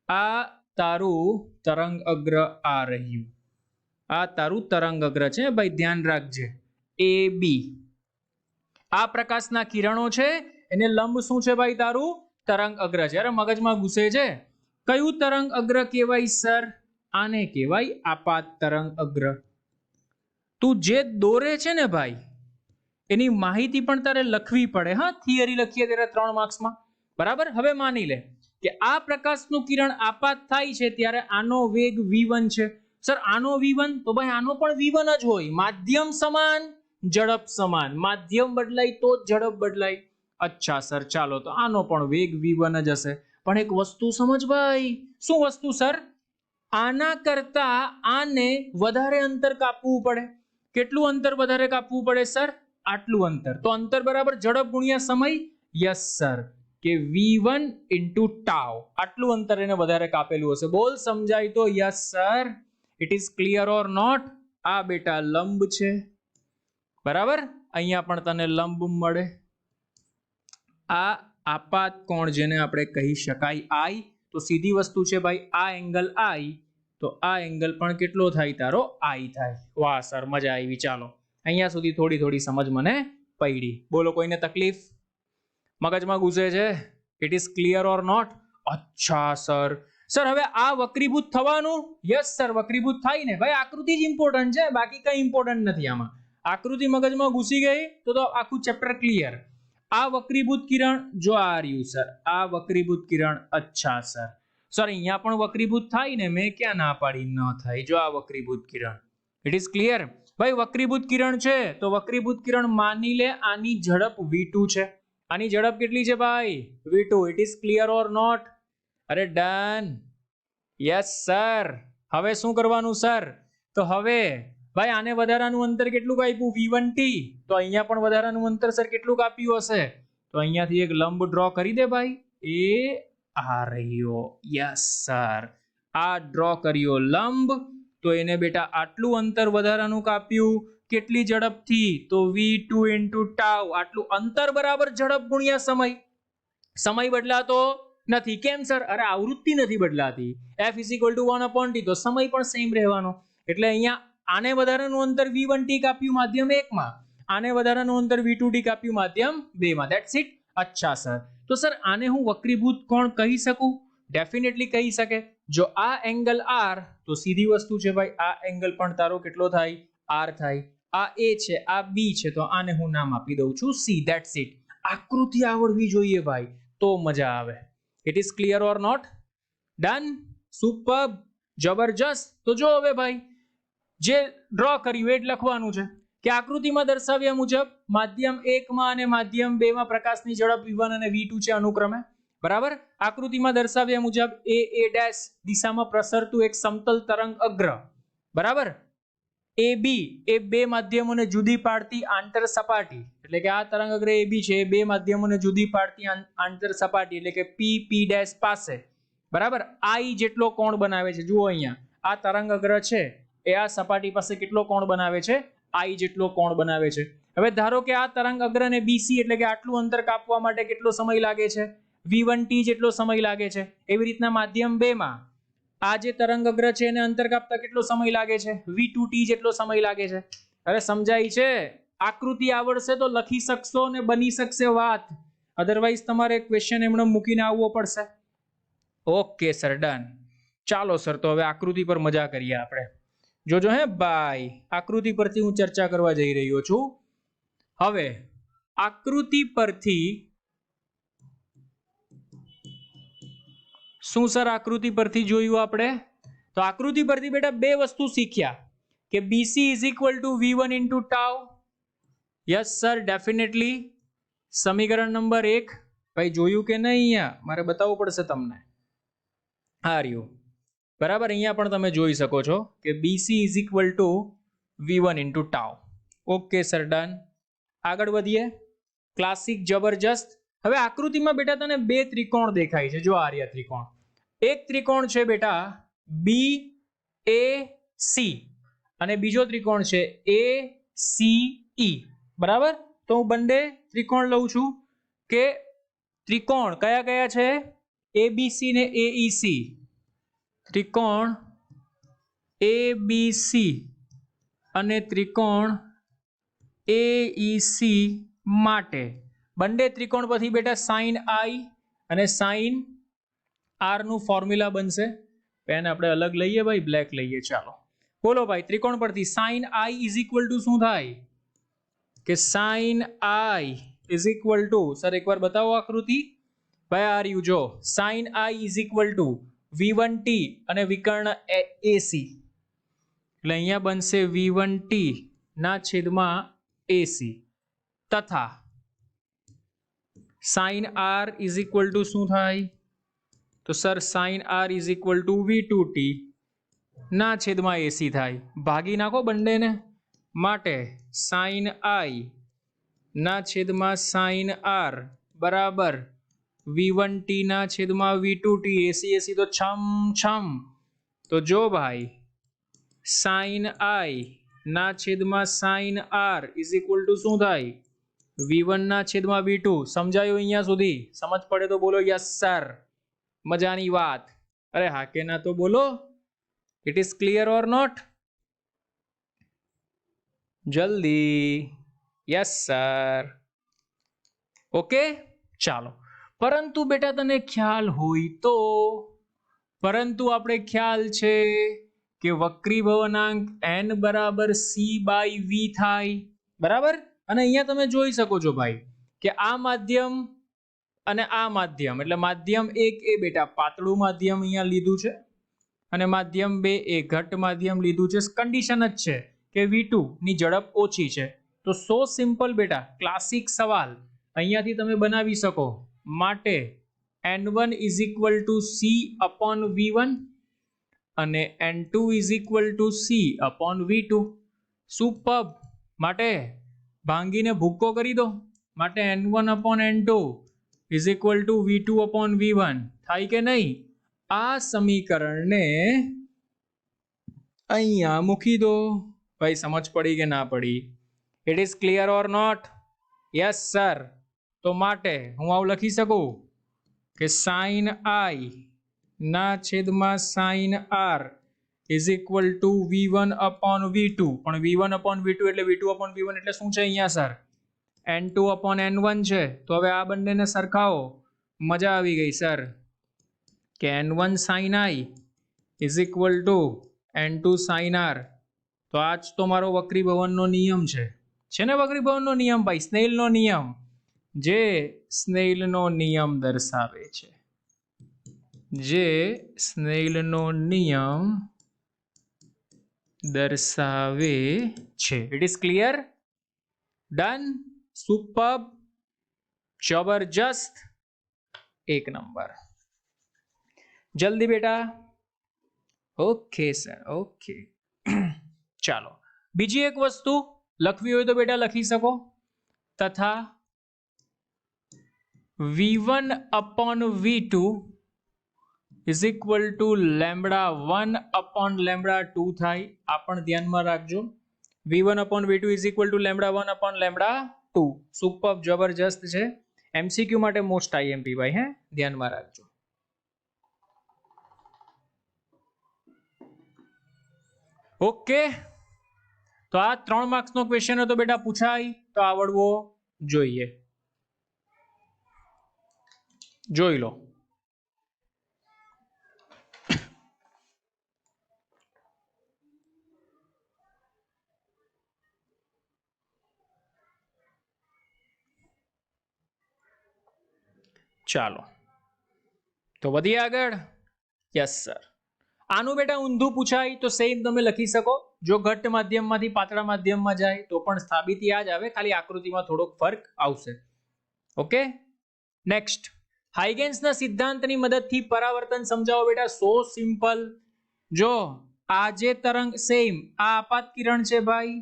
આ તારું તરંગ અગ્ર, આ રહ્યું, આ તારું તરંગ અગ્ર છે ભાઈ, ધ્યાન રાખજે. AB આ પ્રકાશના કિરણો છે, એને લંબ શું છે ભાઈ? તારું તરંગ અગ્ર છે. અરે મગજમાં ઘૂસે છે. કયું તરંગ અગ્ર કહેવાય સર? આને કહેવાય આપાત તરંગ અગ્ર. તું જે દોરે છે ને ભાઈ, એની માહિતી પણ તારે લખવી પડે. હા, થિયરી લખીએ ત્યારે 3 માર્ક્સમાં, બરાબર. હવે માની લે કે આ પ્રકાશનું કિરણ આપાત થાય છે ત્યારે આનો વેગ v1 છે. સર આનો v1, તો ભાઈ આનો પણ v1 જ હોય. માધ્યમ સમાન, ઝડપ સમાન. માધ્યમ બદલાય તો ઝડપ બદલાય. અચ્છા સર, ચાલો તો આનો પણ વેગ v1 જ હશે. પણ એક વસ્તુ સમજ ભાઈ. શું વસ્તુ સર? આના કરતા આને વધારે અંતર કાપવું પડે. કેટલું અંતર વધારે કાપવું પડે સર? આટલું અંતર. તો અંતર બરાબર ઝડપ ગુણ્યા સમય. યસ સર, કે v1 * τ. આટલું અંતર એને વધારે કાપેલું હશે. બોલ સમજાય તો yes sir. It is clear or not? આ બેટા લંબ છે, બરાબર. અહીંયા પણ તને લંબ મળે. આ આપાત કોણ જેને આપણે કહી શકાય I. તો સીધી વસ્તુ છે ભાઈ, આ એંગલ I, તો આ એંગલ પણ કેટલો થાય? તારો I થાય. વાહ સર, મજા આવી. ચાલો અહીંયા સુધી થોડી સમજ મને પડી. બોલો કોઈને તકલીફ? મગજમાં ઘૂસે છે? It is clear or not? અચ્છા સર. સર હવે આ વક્રીભૂત થવાનું? યસ સર, વક્રીભૂત થાય ને ભાઈ. આકૃતિ જ ઇમ્પોર્ટન્ટ છે, બાકી કઈ ઇમ્પોર્ટન્ટ નથી આમાં. આકૃતિ મગજમાં ઘૂસી ગઈ તો આખું ચેપ્ટર ક્લિયર. આ વક્રીભૂત કિરણ જો આ રહ્યું સર, આ વક્રીભૂત કિરણ. અચ્છા સર, સર અહીંયા પણ વક્રીભૂત થાય ને, મેં ક્યાં ના પાડી ન થાય. જો આ વક્રીભૂત કિરણ, ઇટ ઇઝ ક્લિયર ભાઈ. વક્રીભૂત કિરણ છે તો વક્રીભૂત કિરણ માની લે આની ઝડપ v2 છે. આની ઝડપ કેટલી છે ભાઈ? v2. It is clear or not? અરે ડન, યસ સર. હવે શું કરવાનું સર? તો હવે ભાઈ આને વધારાનું અંતર કેટલું આપ્યું? v1t. તો અહીંયા પણ વધારાનું અંતર સર કેટલું આપ્યું હશે? તો અહીંયાથી એક લંબ ડ્રો કરી દે ભાઈ. એ આ રહ્યો, યસ સર. આ ડ્રો કર્યો લંબ, તો એને બેટા આટલું અંતર વધારાનું કાપ્યું. કેટલી ઝડપથી? તો v2 * τ. આટલું અંતર બરાબર ઝડપ ગુણ્યા સમય. સમય બદલાતો નથી. કેમ સર? અરે આવૃત્તિ નથી બદલાતી. f = 1/t. તો સમય પણ સેમ રહેવાનો. એટલે અહીંયા આને વધારાનું અંતર v1t કાપ્યું માધ્યમ 1 માં, આને વધારાનું અંતર v2t કાપ્યું માધ્યમ 2 માં. That's it. અચ્છા સર, તો સર આને હું વક્રીભૂત કોણ કહી શકું? ડેફિનેટલી કહી શકે. જો આ એંગલ r, તો સીધી વસ્તુ છે ભાઈ, આ એંગલ પણ તારો કેટલો થાય? r થાય. આ a છે, આ b છે, તો આને હું નામ આપી દઉં છું c. That's it. આકૃતિ આવડવી જોઈએ ભાઈ, તો મજા આવે. It is clear or not? Done, super, જબરજસ્ત. તો જો હવે ભાઈ જે ડ્રો કર્યું એ જ લખવાનું છે કે આકૃતિમાં દર્શાવ્યા મુજબ માધ્યમ 1 માં અને માધ્યમ 2 માં પ્રકાશની ઝડપ v1 અને v2 છે અનુક્રમે. બરાબર. આકૃતિમાં દર્શાવ્યા મુજબ a દિશામાં પ્રસરતું એક સમતલ તરંગ અગ્ર, બરાબર, AB એ બે માધ્યમોને જુદી પાડતી આંતર સપાટી, એટલે કે આ તરંગ અગ્ર AB છે એ બે માધ્યમોને જુદી પાડતી આંતર સપાટી એટલે કે P પાસે, બરાબર, I જેટલો કોણ બનાવે છે. જુઓ અહીંયા આ તરંગ અગ્ર છે એ આ સપાટી પાસે કેટલો કોણ બનાવે છે? I જેટલો કોણ બનાવે છે. હવે ધારો કે આ તરંગ અગ્રને BC એટલે કે આટલું અંતર કાપવા માટે કેટલો સમય લાગે છે? v1t જેટલો સમય લાગે છે. એવી રીતના માધ્યમ 2 માં આ જે તરંગ અગ્ર છે એને અંતર કાપતા કેટલો સમય લાગે છે? v2t જેટલો સમય લાગે છે. અરે સમજાય છે? આકૃતિ આવડશે તો લખી શકશો ને બની શકશે વાત, અધરવાઇઝ તમારે ક્વેશ્ચન એમણે મૂકીને આવવો પડશે. Okay sir, done. ચાલો સર, તો હવે આકૃતિ પર મજા કરીએ આપણે. જોજો હે ભાઈ, આકૃતિ પરથી હું ચર્ચા કરવા જઈ રહ્યો છું. હવે આકૃતિ પરથી શું સર આકૃતિ પરથી જોયું આપણે? તો આકૃતિ પરથી બેટા બે વસ્તુ શીખ્યા કે BC = v1 * τ. Yes sir, definitely. સમીકરણ નંબર 1 ભાઈ જોયું કે નહીં? અહીંયા મારે બતાવવું પડશે તમને. આ રહ્યું, બરાબર. અહીંયા પણ તમે જોઈ શકો છો કે BC = v1 * τ. Okay sir, done. આગળ વધીએ. ક્લાસિક, જબરજસ્ત. હવે આકૃતિમાં બેટા તને બે ત્રિકોણ દેખાય છે. જો આ રહ્યા ત્રિકોણ. એક ત્રિકોણ છે બેટા BAC અને બીજો ત્રિકોણ છે ACE, બરાબર. તો હું બંને ત્રિકોણ લઉં છું કે ત્રિકોણ કયા કયા છે? ABC ને AEC. ત્રિકોણ ABC અને ત્રિકોણ AEC માટે બંને ત્રિકોણ પછી બેટા sin I અને sin R નું ફોર્મ્યુલા બનશે. પેન આપણે અલગ લઈએ ભાઈ, બ્લેક લઈએ. ચાલો બોલો ભાઈ, ત્રિકોણ પરથી sin I = શું થાય? કે sin I = સર એકવાર બતાવો આકૃતિ. ભાઈ આ રહ્યું જો, sin I = v1t અને વિકર્ણ AC. એટલે અહીંયા બનશે v1t ના છેદમાં AC તથા sin R = શું થાય? તો સર sin R = v2t ના છેદમાં AC થાય. ભાગી નાખો બંનેને. માટે sin I ના છેદમાં sin R બરાબર v1t ના છેદમાં v2t. AC તો છમ છમ. તો જો ભાઈ sin I ના છેદમાં sin R = શું થાય? v1 ના છેદમાં v2. સમજાયું અહીંયા સુધી? સમજ પડે તો બોલો યસ સર. મજાની વાત. અરે હા કે ના તો બોલો. It is clear or not? જલ્દી. Yes sir. ઓકે, ચાલો. પરંતુ બેટા તને ખ્યાલ હોય તો, પરંતુ આપણે ખ્યાલ છે કે વક્રીભવનાંક n = c/v થાય. બરાબર. અને અહીંયા તમે જોઈ શકો છો ભાઈ કે આ માધ્યમ અને આ માધ્યમ એટલે માધ્યમ 1 એ બેટા પાતળું માધ્યમ અહીંયા લીધું છે અને માધ્યમ 2 એ ઘટ્ટ માધ્યમ લીધું છે. કન્ડિશન જ છે કે V2 ની ઝડપ ઓછી છે. તો સો સિમ્પલ બેટા ક્લાસિક સવાલ અહીંયાથી તમે બનાવી શકો. માટે N1 is equal to C upon V1 અને N2 is equal to C upon V2. Superb. માટે ભાંગીને ભૂક્કો કરી દો. માટે N1 upon N2 is equal to V2 upon V1 થાય કે નહીં? આ સમીકરણને અહીંયા મૂકી દો. ભાઈ સમજ પડી કે ના પડી? It is clear or not? Yes sir. તો માટે હું આવું લખી શકું કે sin I ના છેદમાં sin R is equal to V1 upon V2. પણ V1 upon V2 એટલે V2 upon V1 એટલે શું છે અહીંયા સર? N2 upon N1 છે. તો હવે આ બંનેને સરખાવો. મજા આવી ગઈ સર કે N1 sin I is equal to N2 sin R. તો આ જ તો મારો વક્રીભવનનો નિયમ છે ને વક્રીભવનનો નિયમ ભાઈ, સ્નેઇલનો નિયમ, જે સ્નેઇલનો નિયમ દર્શાવે છે. જે સ્નેઇલનો નિયમ દર્શાવે છે. It is clear? Done. Superb. જબરજસ્ત. એક નંબર. જલ્દી બેટા. Okay sir, okay. ચાલો બીજી એક વસ્તુ લખવી હોય તો બેટા લખી શકો. તથા V1 upon V2 is equal to λ1 upon λ2 થાય. આ પણ ધ્યાનમાં રાખજો. V1 upon V2 is equal to λ1 upon λ2. Superb, જબરજસ્ત છે. MCQ માટે મોસ્ટ IMP ભાઈ, હે ધ્યાનમાં રાખજો. ઓકે. તો આ 3 માર્ક્સનો ક્વેશ્ચન હતો બેટા, પૂછાય તો આવડવો જોઈએ. જોઈ લો. ચાલો તો વધીએ આગળ. Yes sir. આનું બેટા ઊંધું પૂછાય તો સેમ તમે લખી શકો. જો ઘટ્ટ માધ્યમમાંથી પાતળા માધ્યમમાં જાય તો પણ સાબિતી આ જ આવે, ખાલી આકૃતિમાં થોડોક ફરક આવશે. ઓકે. નેક્સ્ટ, હાઇગેન્સના સિદ્ધાંતની મદદથી પરાવર્તન સમજાવો બેટા. સો સિમ્પલ. જો આ જે તરંગ સેમ આ આપાત કિરણ છે ભાઈ,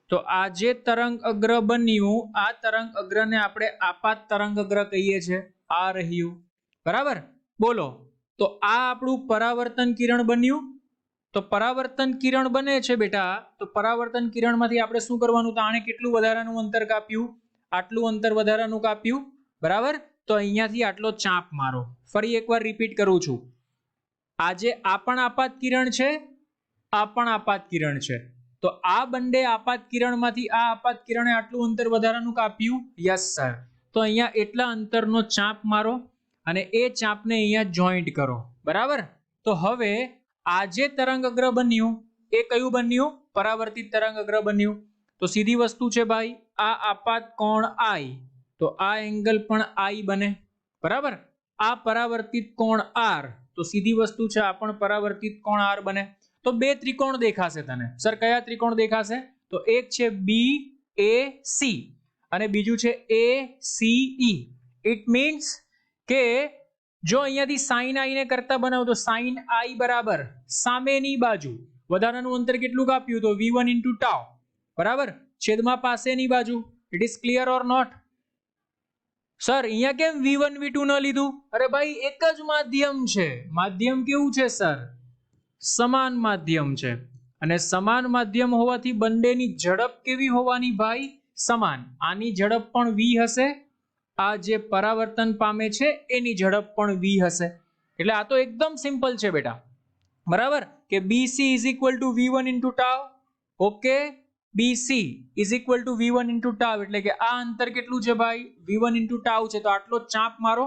તો આ જે તરંગ અગ્ર બન્યું, આ તરંગ અગ્રને આપણે આપાત તરંગ અગ્ર કહીએ છીએ. આ રહ્યું બરાબર. બોલો તો આ આપણું પરાવર્તન કિરણ બન્યું. તો પરાવર્તન કિરણ બને છે બેટા, તો પરાવર્તન કિરણમાંથી આપણે શું કરવાનું? તો આને કેટલું વધારાનું અંતર કાપ્યું? આટલું અંતર વધારાનું કાપ્યું બરાબર. તો અહીંયાથી આટલો ચાપ મારો. ફરી એકવાર રિપીટ કરું છું. આજે આ પણ આપાત કિરણ છે, આ પણ આપાત કિરણ છે. તો આ બંને આપાત કિરણમાંથી આ આપાત કિરણે આટલું અંતર વધારાનું કાપ્યું. Yes sir. તો અહીંયા એટલા અંતરનો ચાપ મારો અને એ ચાપને અહીંયા જોઈન્ટ કરો બરાબર. તો હવે આ જે તરંગ અગ્ર બન્યું એ કયું બન્યું? પરાવર્તિત તરંગ અગ્ર બન્યું. તો સીધી વસ્તુ છે ભાઈ, આ આપાત કોણ I, તો આ એંગલ પણ I બને બરાબર. આ પરાવર્તિત કોણ R, તો સીધી વસ્તુ છે આ પણ પરાવર્તિત કોણ R બને. તો બે ત્રિકોણ દેખાશે તને. સર કયા ત્રિકોણ દેખાશે? તો એક છે BAC અને બીજું છે ACE. ઇટ મીન્સ કે જો અહીંયાથી sin I ને કરતા બનાવો તો sin I બરાબર સામેની બાજુ વધારાનું અંતર કેટલું કાપ્યું? તો V1 into τ બરાબર છેદમાં પાસેની બાજુ. It is clear or not? Sir અહીંયા કેમ V1 V2 ન લીધું? અરે ભાઈ એક જ માધ્યમ છે. માધ્યમ કેવું છે સર? સમાન માધ્યમ છે. અને સમાન માધ્યમ હોવાથી બંનેની ઝડપ કેવી હોવાની ભાઈ? સમાન. આની ઝડપ પણ v હશે, આ જે પરાવર્તન પામે છે એની ઝડપ પણ v હશે. એટલે આ તો એકદમ સિમ્પલ છે બેટા બરાબર કે BC is equal to V1 into τ. Okay. BC is equal to V1 into τ એટલે કે આ અંતર કેટલું છે ભાઈ? V1 into τ છે. તો આટલો ચાપ મારો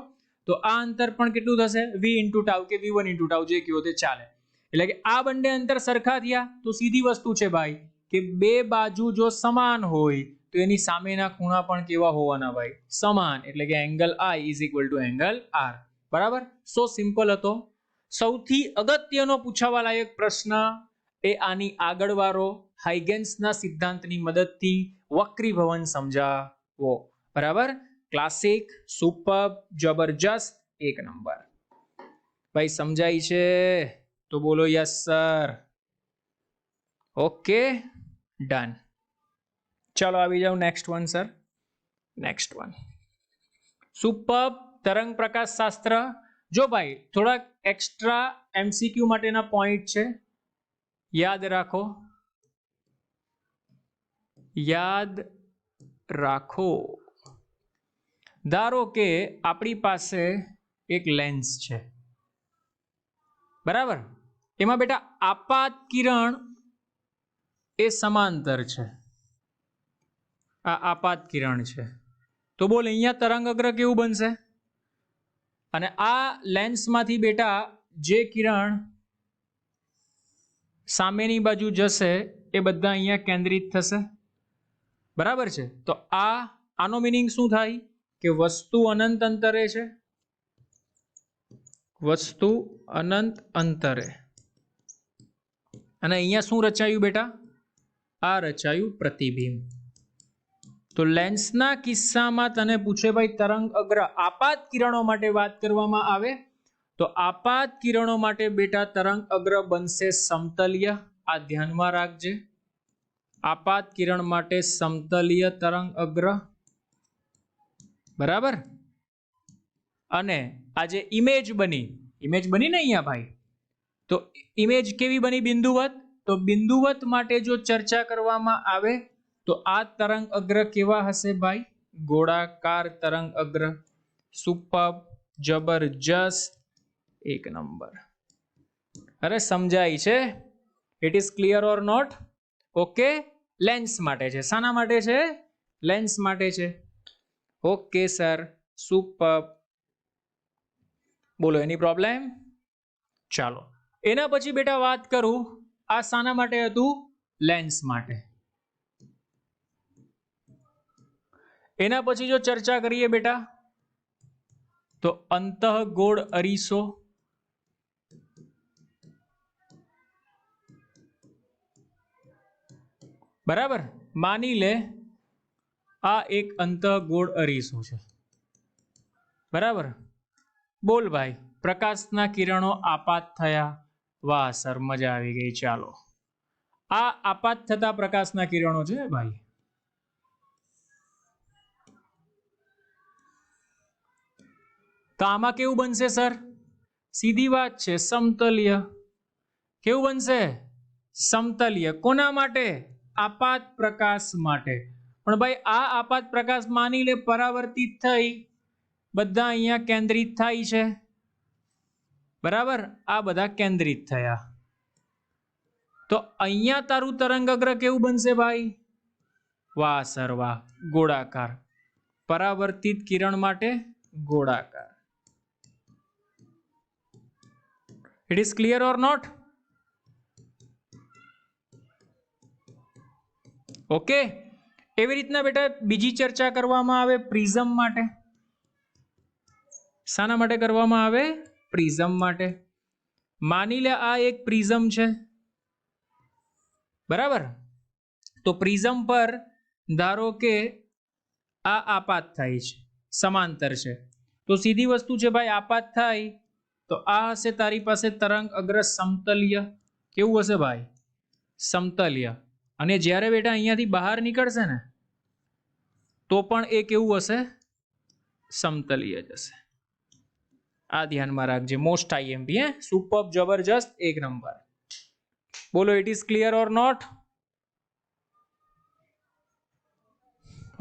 તો આ અંતર પણ કેટલું થશે? V into τ કે V1 into τ જે કયો તે ચાલે. એટલે કે આ બંને અંતર સરખા થયા તો સીધી વસ્તુ છે ભાઈ કે બે બાજુ જો સમાન હોય તો એની સામેના ખૂણા પણ કેવા હોવાના ભાઈ? સમાન. એટલે કે angle I is equal two angle R. બરાબર? સો સિમ્પલ હતો. સૌથી અગત્યનો પૂછાવા લાયક પ્રશ્ન એ આની આગળવાળો હાઇગેન્સના સિદ્ધાંતની મદદથી વક્રીભવન સમજાવો. બરાબર? ક્લાસિક, સુપર, જબરજસ્ત, એક નંબર. ભાઈ સમજાય છે તો બોલો યસ સર. Okay, done. ચલો આવી જાઓ next one sir. Next one super તરંગ પ્રકાશ શાસ્ત્ર. જો ભાઈ થોડાક એક્સ્ટ્રા એમસીક્યુ માટેના પોઈન્ટ છે, યાદ રાખો. યાદ રાખો. ધારો કે આપણી પાસે એક લેન્સ છે, બરાબર? એમાં બેટા આપાત કિરણ એ સમાંતર છે. આ આપાત કિરણ છે, તો બોલ અહીંયા તરંગ અગ્ર કેવું બનશે? અને આ લેન્સમાંથી બેટા જે કિરણ સામેની બાજુ જશે એ બધા અહીંયા કેન્દ્રિત થશે. બરાબર છે? તો આનો મીનિંગ શું થાય? કે વસ્તુ અનંત અંતરે છે. વસ્તુ અનંત અંતરે. અને અહીંયા શું રચાયું બેટા? આ રચાયું પ્રતિબિંબ. તો લેન્સના કિસ્સામાં તને પૂછે ભાઈ તરંગ અગ્ર આપાત કિરણો માટે વાત કરવામાં આવે તો આપાત કિરણો માટે બેટા તરંગ અગ્ર બનશે સમતલીય. આ ધ્યાનમાં રાખજે. આપાત કિરણ માટે સમતલીય તરંગ અગ્ર. બરાબર? અને આ જે ઇમેજ બની ને અહીંયા ભાઈ, તો ઇમેજ કેવી બની? બિંદુવત. તો બિંદુવત માટે જો ચર્ચા કરવામાં આવે તો આ તરંગ અગ્ર કેવા હશે ભાઈ? ગોળાકાર તરંગ અગ્ર. સુપર, જબરજસ્ત, એક નંબર. અરે સમજાય છે? It is clear or not? Okay. Lens માટે છે. શાના માટે છે? લેન્સ માટે છે. Okay sir, super. બોલો એની પ્રોબ્લેમ? ચાલો એના પછી બેટા વાત કરું. આ શાના માટે હતું? લેન્સ માટે. એના પછી જો ચર્ચા કરીએ બેટા તો અંતઃગોળ અરીસો. બરાબર? માની લે આ એક અંતઃગોળ અરીસો છે. બરાબર? બોલ ભાઈ પ્રકાશના કિરણો આપાત થયા. વાહ સર, મજા આવી ગઈ. ચાલો આ આપાત થતા પ્રકાશના કિરણો છે ભાઈ. તો આમાં કેવું બનશે સર? સીધી વાત છે, સમતલીય. કેવું બનશે? સમતલીય. કોના માટે? આપાત પ્રકાશ માટે. પણ ભાઈ આ આપાત પ્રકાશ માની લે પરાવર્તિત થઈ બધા અહીંયા કેન્દ્રિત થાય છે. બરાબર? આ બધા કેન્દ્રિત થયા. તો અહીંયા તારું તરંગ અગ્ર કેવું બનશે ભાઈ? વાહ સર વાહ, ગોળાકાર. પરાવર્તિત કિરણ માટે ગોળાકાર. It is clear or not? Okay. એવી રીતના બેટા બીજી ચર્ચા કરવામાં આવે પ્રિઝમ માટે. શાના માટે કરવામાં આવે? પ્રિઝમ માટે. માની લે આ એક પ્રિઝમ છે. બરાબર? તો પ્રિઝમ પર ધારો કે આ આપાત થાય છે, સમાંતર છે. તો સીધી વસ્તુ છે ભાઈ, આપાત થાય તો આ હશે તારી પાસે તરંગ અગ્ર સમતલીય. કેવું હશે ભાઈ? સમતલીય. અને જ્યારે બેટા અહીંયાથી બહાર નીકળશે ને તો પણ એ કેવું હશે? સમતલીય જ હશે. આ ધ્યાનમાં રાખજે. Most IMP. સુપર, જબરજસ્ત, એક નંબર. બોલો it is clear or not?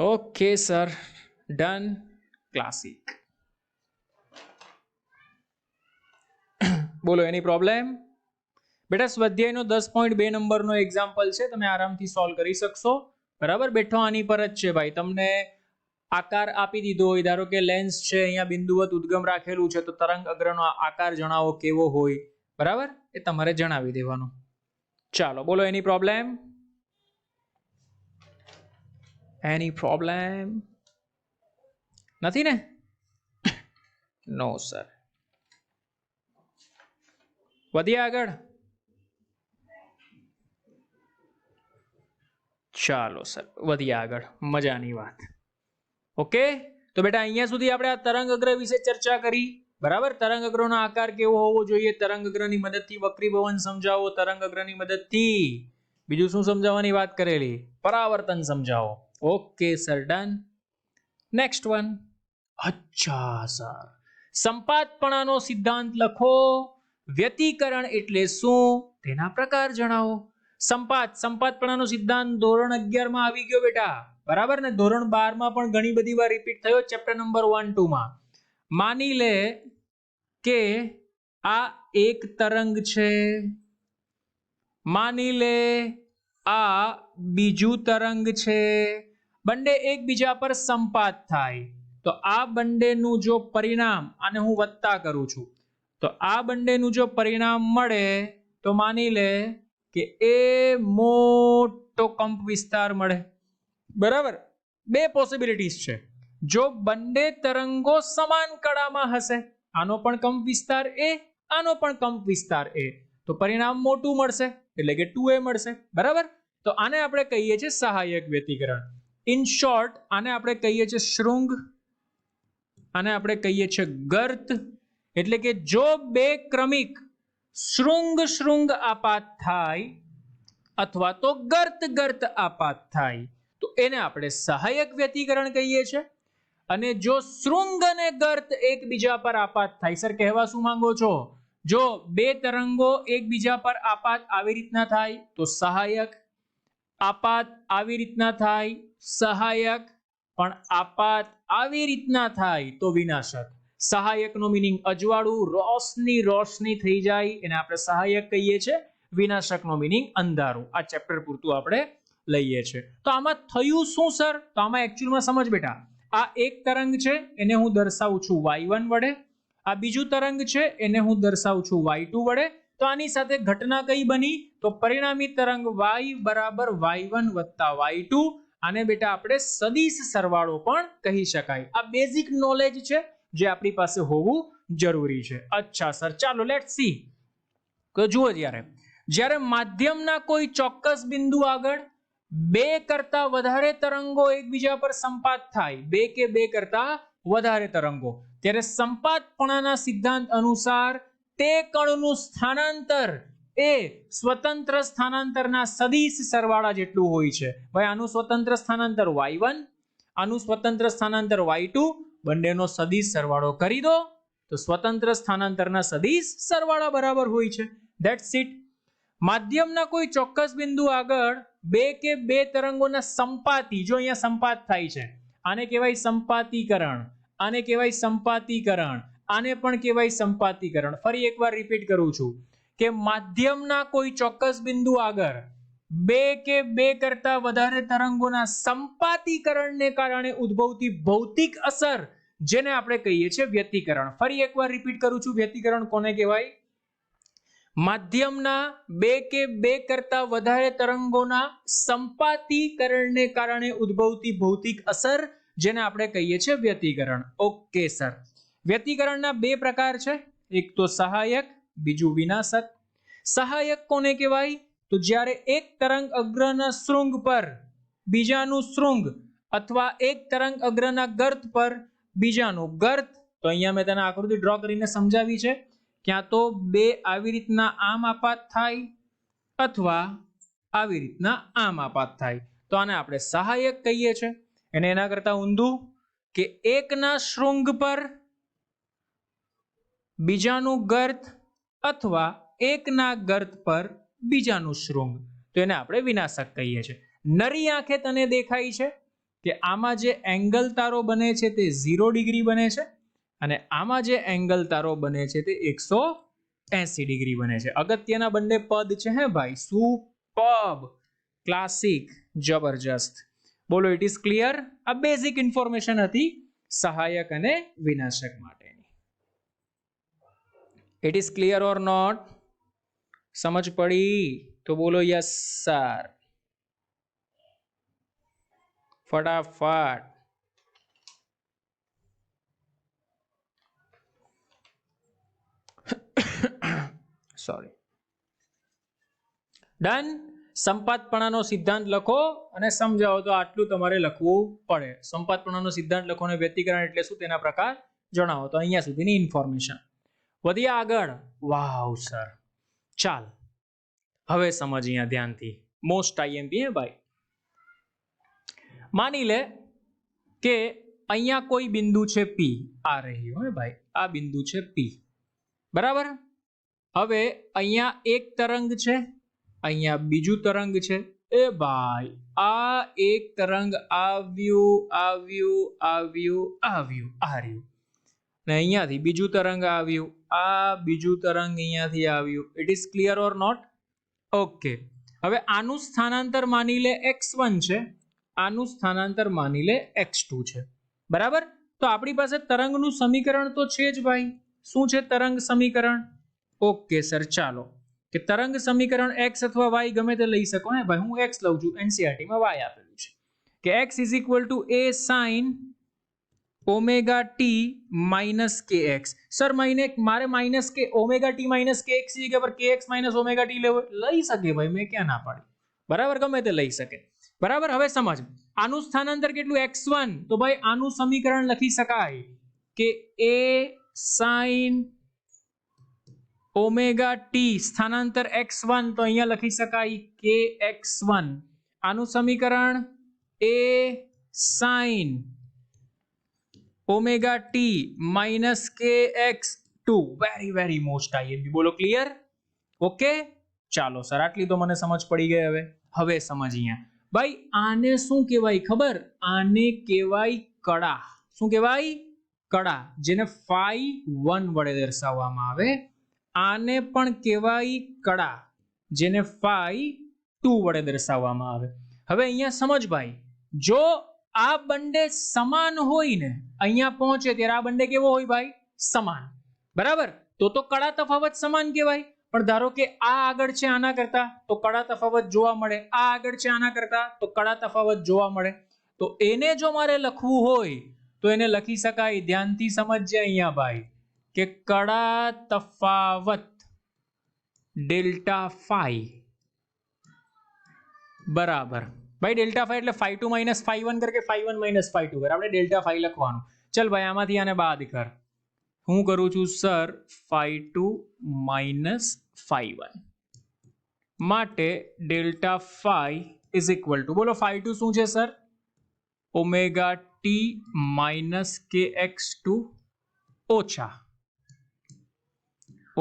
Okay sir, done. Classic. બોલો એની પ્રોબ્લેમ? બેટા સ્વાધ્યાયનો 10.2 નંબરનો એક્ઝામ્પલ છે, તમે આરામથી સોલ્વ કરી શકશો. બરાબર? બેઠો આની પર જ છે ભાઈ. તમને આકાર આપી દીધો હોય, ધારો કે લેન્સ છે, અહીંયા બિંદુવત ઉદ્ગમ રાખેલું છે, તો તરંગ અગ્રનો આકાર જણાવો કેવો હોય. બરાબર? એ તમારે જણાવી દેવાનું. ચાલો બોલો એની પ્રોબ્લેમ? એની પ્રોબ્લેમ નથી ને? નો સર. વધીએ આગળ. ચાલો સર વધીએ આગળ. મજાની વાત. ઓકે, તો બેટા અહીંયા સુધી આપણે આ તરંગ અગ્ર વિશે ચર્ચા કરી. બરાબર, તરંગ અગ્રનો આકાર કેવો હોવો જોઈએ, તરંગ અગ્રની મદદથી વક્રીભવન સમજાવો, તરંગ અગ્રની મદદથી બીજું શું સમજાવવાની વાત કરેલી, પરાવર્તન સમજાવો. Okay sir, done. Next one. અચ્છા સર, સંપાતપણાનો સિદ્ધાંત લખો. વ્યતિકરણ એટલે શું તેના પ્રકાર જણાવો. સંપાતપણાનો સિદ્ધાંત ધોરણ 11 માં આવી ગયો બેટા. બરાબર ને? ધોરણ 12 માં પણ ઘણી બધી વાર રિપીટ થયો ચેપ્ટર નંબર 1 2 માં. માની લે કે આ એક તરંગ છે, માની લે આ બીજું તરંગ છે, બંને એકબીજા પર સંપાત થાય તો આ બંનેનું જો પરિણામ, આને હું વત્તા કરું છું, તો આ બંનેનું જો પરિણામ મળે તો માની લે કે એ મોટો કંપ વિસ્તાર મળે. બરાબર, બે પોસિબિલિટીઝ છે. જો બંને તરંગો સમાન કળામાં હશે, આનો પણ કંપ વિસ્તાર એ, આનો પણ કંપ વિસ્તાર એ, તો પરિણામ મોટું મળશે, એટલે કે 2a મળશે. બરાબર, તો આને આપણે કહીએ છીએ સહાયક વ્યતિકરણ. ઇન શોર્ટ આને આપણે કહીએ છીએ શૃંગ, આને આપણે કહીએ છીએ ગર્ત. એટલે કે જો બે ક્રમિક શૃંગ આપાત થાય અથવા તો ગર્ત આપાત થાય તો એને આપણે સહાયક વ્યતિકરણ કહીએ છીએ. અને જો શૃંગ અને ગર્ત એકબીજા પર આપાત થાય, સર કહેવા શું માંગો છો? જો બે તરંગો એકબીજા પર આપાત આવી રીતના થાય તો સહાયક, આપાત આવી રીતના થાય સહાયક, પણ આપાત આવી રીતના થાય તો વિનાશક. સહાયકનો મીનિંગ અજવાળું, રોશની થઈ જાય, એને આપણે સહાયક કહીએ છીએ. વિનાશકનો મીનિંગ અંધારું. આ ચેપ્ટર પૂરતું આપણે લઈએ છીએ. તો આમાં થયું શું સર? તો આમાં એકચ્યુઅલમાં સમજ બેટા, આ એક તરંગ છે એને હું દર્શાવું છું y1 વડે, આ બીજું તરંગ છે એને હું દર્શાવું છું y2 વડે. તો આની સાથે ઘટના કઈ બની? તો પરિણામી તરંગ y બરાબર y1 વત્તા y2. આને બેટા આપણે સદિશ સરવાળો પણ કહી શકાય. આ બેઝિક નોલેજ છે જે આપણી પાસે હોવું જરૂરી છે. અચ્છા સર, ચાલો લેટ્સ સી. તો જુઓ, જ્યારે માધ્યમના કોઈ ચોક્કસ બિંદુ આગળ બે કરતા વધારે તરંગો એકબીજા પર સંપાત થાય, બે કે બે કરતા વધારે તરંગો, ત્યારે સંપાતપણાના સિદ્ધાંત અનુસાર તે કણનું સ્થાનાંતર એ સ્વતંત્ર સ્થાનાંતરના સદિશ સરવાળા જેટલું હોય છે. ભાઈ આનું સ્વતંત્ર સ્થાનાંતર y1, આનું સ્વતંત્ર સ્થાનાંતર y2, બંનેનો સદિશ સરવાળો કરી દો તો સ્વતંત્ર સ્થાનાંતરના સદિશ સરવાળા બરાબર હોય છે. That's it. માધ્યમના કોઈ ચોક્કસ બિંદુ આગળ બે કે બે તરંગોના સંપાતી, જો અહીંયા સંપાત થાય છે, આને કહેવાય સંપાતીકરણ, આને કહેવાય સંપાતીકરણ, આને પણ કહેવાય સંપાતીકરણ. ફરી એકવાર રિપીટ કરું છું કે માધ્યમના કોઈ ચોક્કસ બિંદુ આગળ બે કે બે કરતા વધારે તરંગોના સંપાતીકરણને કારણે ઉદ્ભવતી ભૌતિક અસર, જેને આપણે કહીએ છીએ વ્યતિકરણ. ફરી એકવાર રિપીટ કરું છું, વ્યતિકરણ કોને કહેવાય? માધ્યમના બે કે બે કરતા વધારે તરંગોના સંપાતીકરણને કારણે ઉદ્ભવતી ભૌતિક અસર, જેને આપણે કહીએ છીએ વ્યતિકરણ. ઓકે સર, વ્યતિકરણના બે પ્રકાર છે, એક તો સહાયક, બીજું વિનાશક. સહાયક કોને કહેવાય? તો જ્યારે એક તરંગ અગ્રના શૃંગ પર બીજાનું શૃંગ અથવા એક તરંગ અગ્રના ગર્ત પર બીજાનું ગર્ત, તો અહીંયા મેં તેને આકૃતિ ડ્રો કરીને સમજાવી છે, ક્યાં તો બે આવી રીતના આમ આપાત થાય અથવા આવી રીતના આમ આપાત થાય, તો આને આપણે સહાયક કહીએ છીએ. અને એના કરતા ઊંધું કે એકના શૃંગ પર બીજાનું ગર્ત અથવા એકના ગર્ત પર બીજાનું શૃંગ, તો એને આપણે વિનાશક કહીએ છીએ. નરી આંખે તને દેખાય છે કે આમાં જે એંગલ તારો બને છે તે 0 ડિગ્રી બને છે અને આમાં જે એંગલ તારો બને છે તે 180 ડિગ્રી બને છે. અગત્યના બંને પદ છે હે ભાઈ, સુપર્બ, ક્લાસિક, જબરજસ્ત. બોલો, ઇટ ઇઝ ક્લિયર? આ બેઝિક ઇન્ફોર્મેશન હતી સહાયક અને વિનાશક માટેની. It is clear or not? સમજ પડી તો બોલો યસ સર. ફટાફટ. સોરી. ડન. સંપાતપણાનો સિદ્ધાંત લખો અને સમજાવો તો આટલું તમારે લખવું પડે. સંપાતપણાનો સિદ્ધાંત લખો અને વ્યક્તિકરણ એટલે શું તેના પ્રકાર જણાવો. તો અહીંયા સુધીની ઇન્ફોર્મેશન. વધીએ આગળ. વાવ સર. ચાલ હવે સમજ અહીંયા ધ્યાનથી. મોસ્ટ આઈએમપી હે ભાઈ. માની લે કે અહીંયા કોઈ બિંદુ છે પી. આ રહ્યું હે ભાઈ, આ બિંદુ છે પી. બરાબર. હવે અહીંયા એક તરંગ છે, અહીંયા બીજું તરંગ છે. એ ભાઈ આ એક તરંગ આવ્યું આવ્યું આવ્યું આવ્યું આ રહ્યું, ને અહીંયાથી બીજું તરંગ આવ્યું, આ બીજું તરંગ અહીંયાથી આવ્યું. It is clear or not? Okay. હવે આનું સ્થાનાંતર માની લે x1 છે, આનું સ્થાનાંતર માની લે x2 છે. બરાબર. તો આપણી પાસે તરંગનું સમીકરણ તો છે જ ભાઈ. શું છે તરંગ સમીકરણ? ઓકે સર, ચાલો કે તરંગ સમીકરણ x અથવા y ગમે તે લઈ શકો હે ભાઈ. હું x લઉં છું, NCERT માં y આપેલું છે કે x = a sin omega T minus kx. Sir મારે માઇનસ કે ઓમેગા ટી માઇનસ kx ની જગ્યા પર kx માઇનસ ઓમેગા ટી લઈ શકે ભાઈ, મેં ક્યાં ના પાડી. બરાબર, ગમે તે લઈ શકે. બરાબર. હવે સમજ, આનું સ્થાનાંતર કેટલું x1, તો ભાઈ આનું સમીકરણ લખી શકાય કે a sin ઓમેગા ટી સ્થાનાંતર x1, તો અહીંયા લખી શકાય kx1. આનું સમીકરણ a sin omega T minus kx2. Very very most IMP. બોલો ક્લિયર? ઓકે ચાલો સર, આટલી તો મને સમજ પડી ગઈ. હવે સમજ અહીંયા ભાઈ, આને શું કહેવાય ખબર? આને કહેવાય કડા. શું કહેવાય? કડા, જેને phi1 વડે દર્શાવવામાં આવે. આને પણ કહેવાય કડા, જેને phi2 વડે દર્શાવવામાં આવે. હવે અહીંયા સમજ ભાઈ, જો આ બંને સમાન હોય ને, અહીંયા પહોંચે ત્યારે આ બંને કેવો હોય ભાઈ? સમાન. બરાબર. તો કડા તફાવત સમાન કહેવાય. પણ ધારો કે આ આગળ છે આના કરતા, તો કડા તફાવત જોવા મળે. આ આગળ છે આના કરતા, તો કડા તફાવત જોવા મળે. તો એને જો મારે લખવું હોય તો એને લખી શકાય. ધ્યાનથી સમજજે અહીંયા ભાઈ, કે કડા તફાવત ડેલ્ટા ફાઈ બરાબર. ભાઈ ડેલ્ટા ફાઈ એટલે phi2 minus phi1 કરકે phi1 minus phi2 કર. આપણે ડેલ્ટા ફાઈ લખવાનું. ચલ ભાઈ આમાંથી આને બાદ કર. હું કરું છું સર phi2 માઇનસ phi1 માટે delta phi is equal to, બોલો phi2 શું છે sir? Omega T minus kx2 ઓછા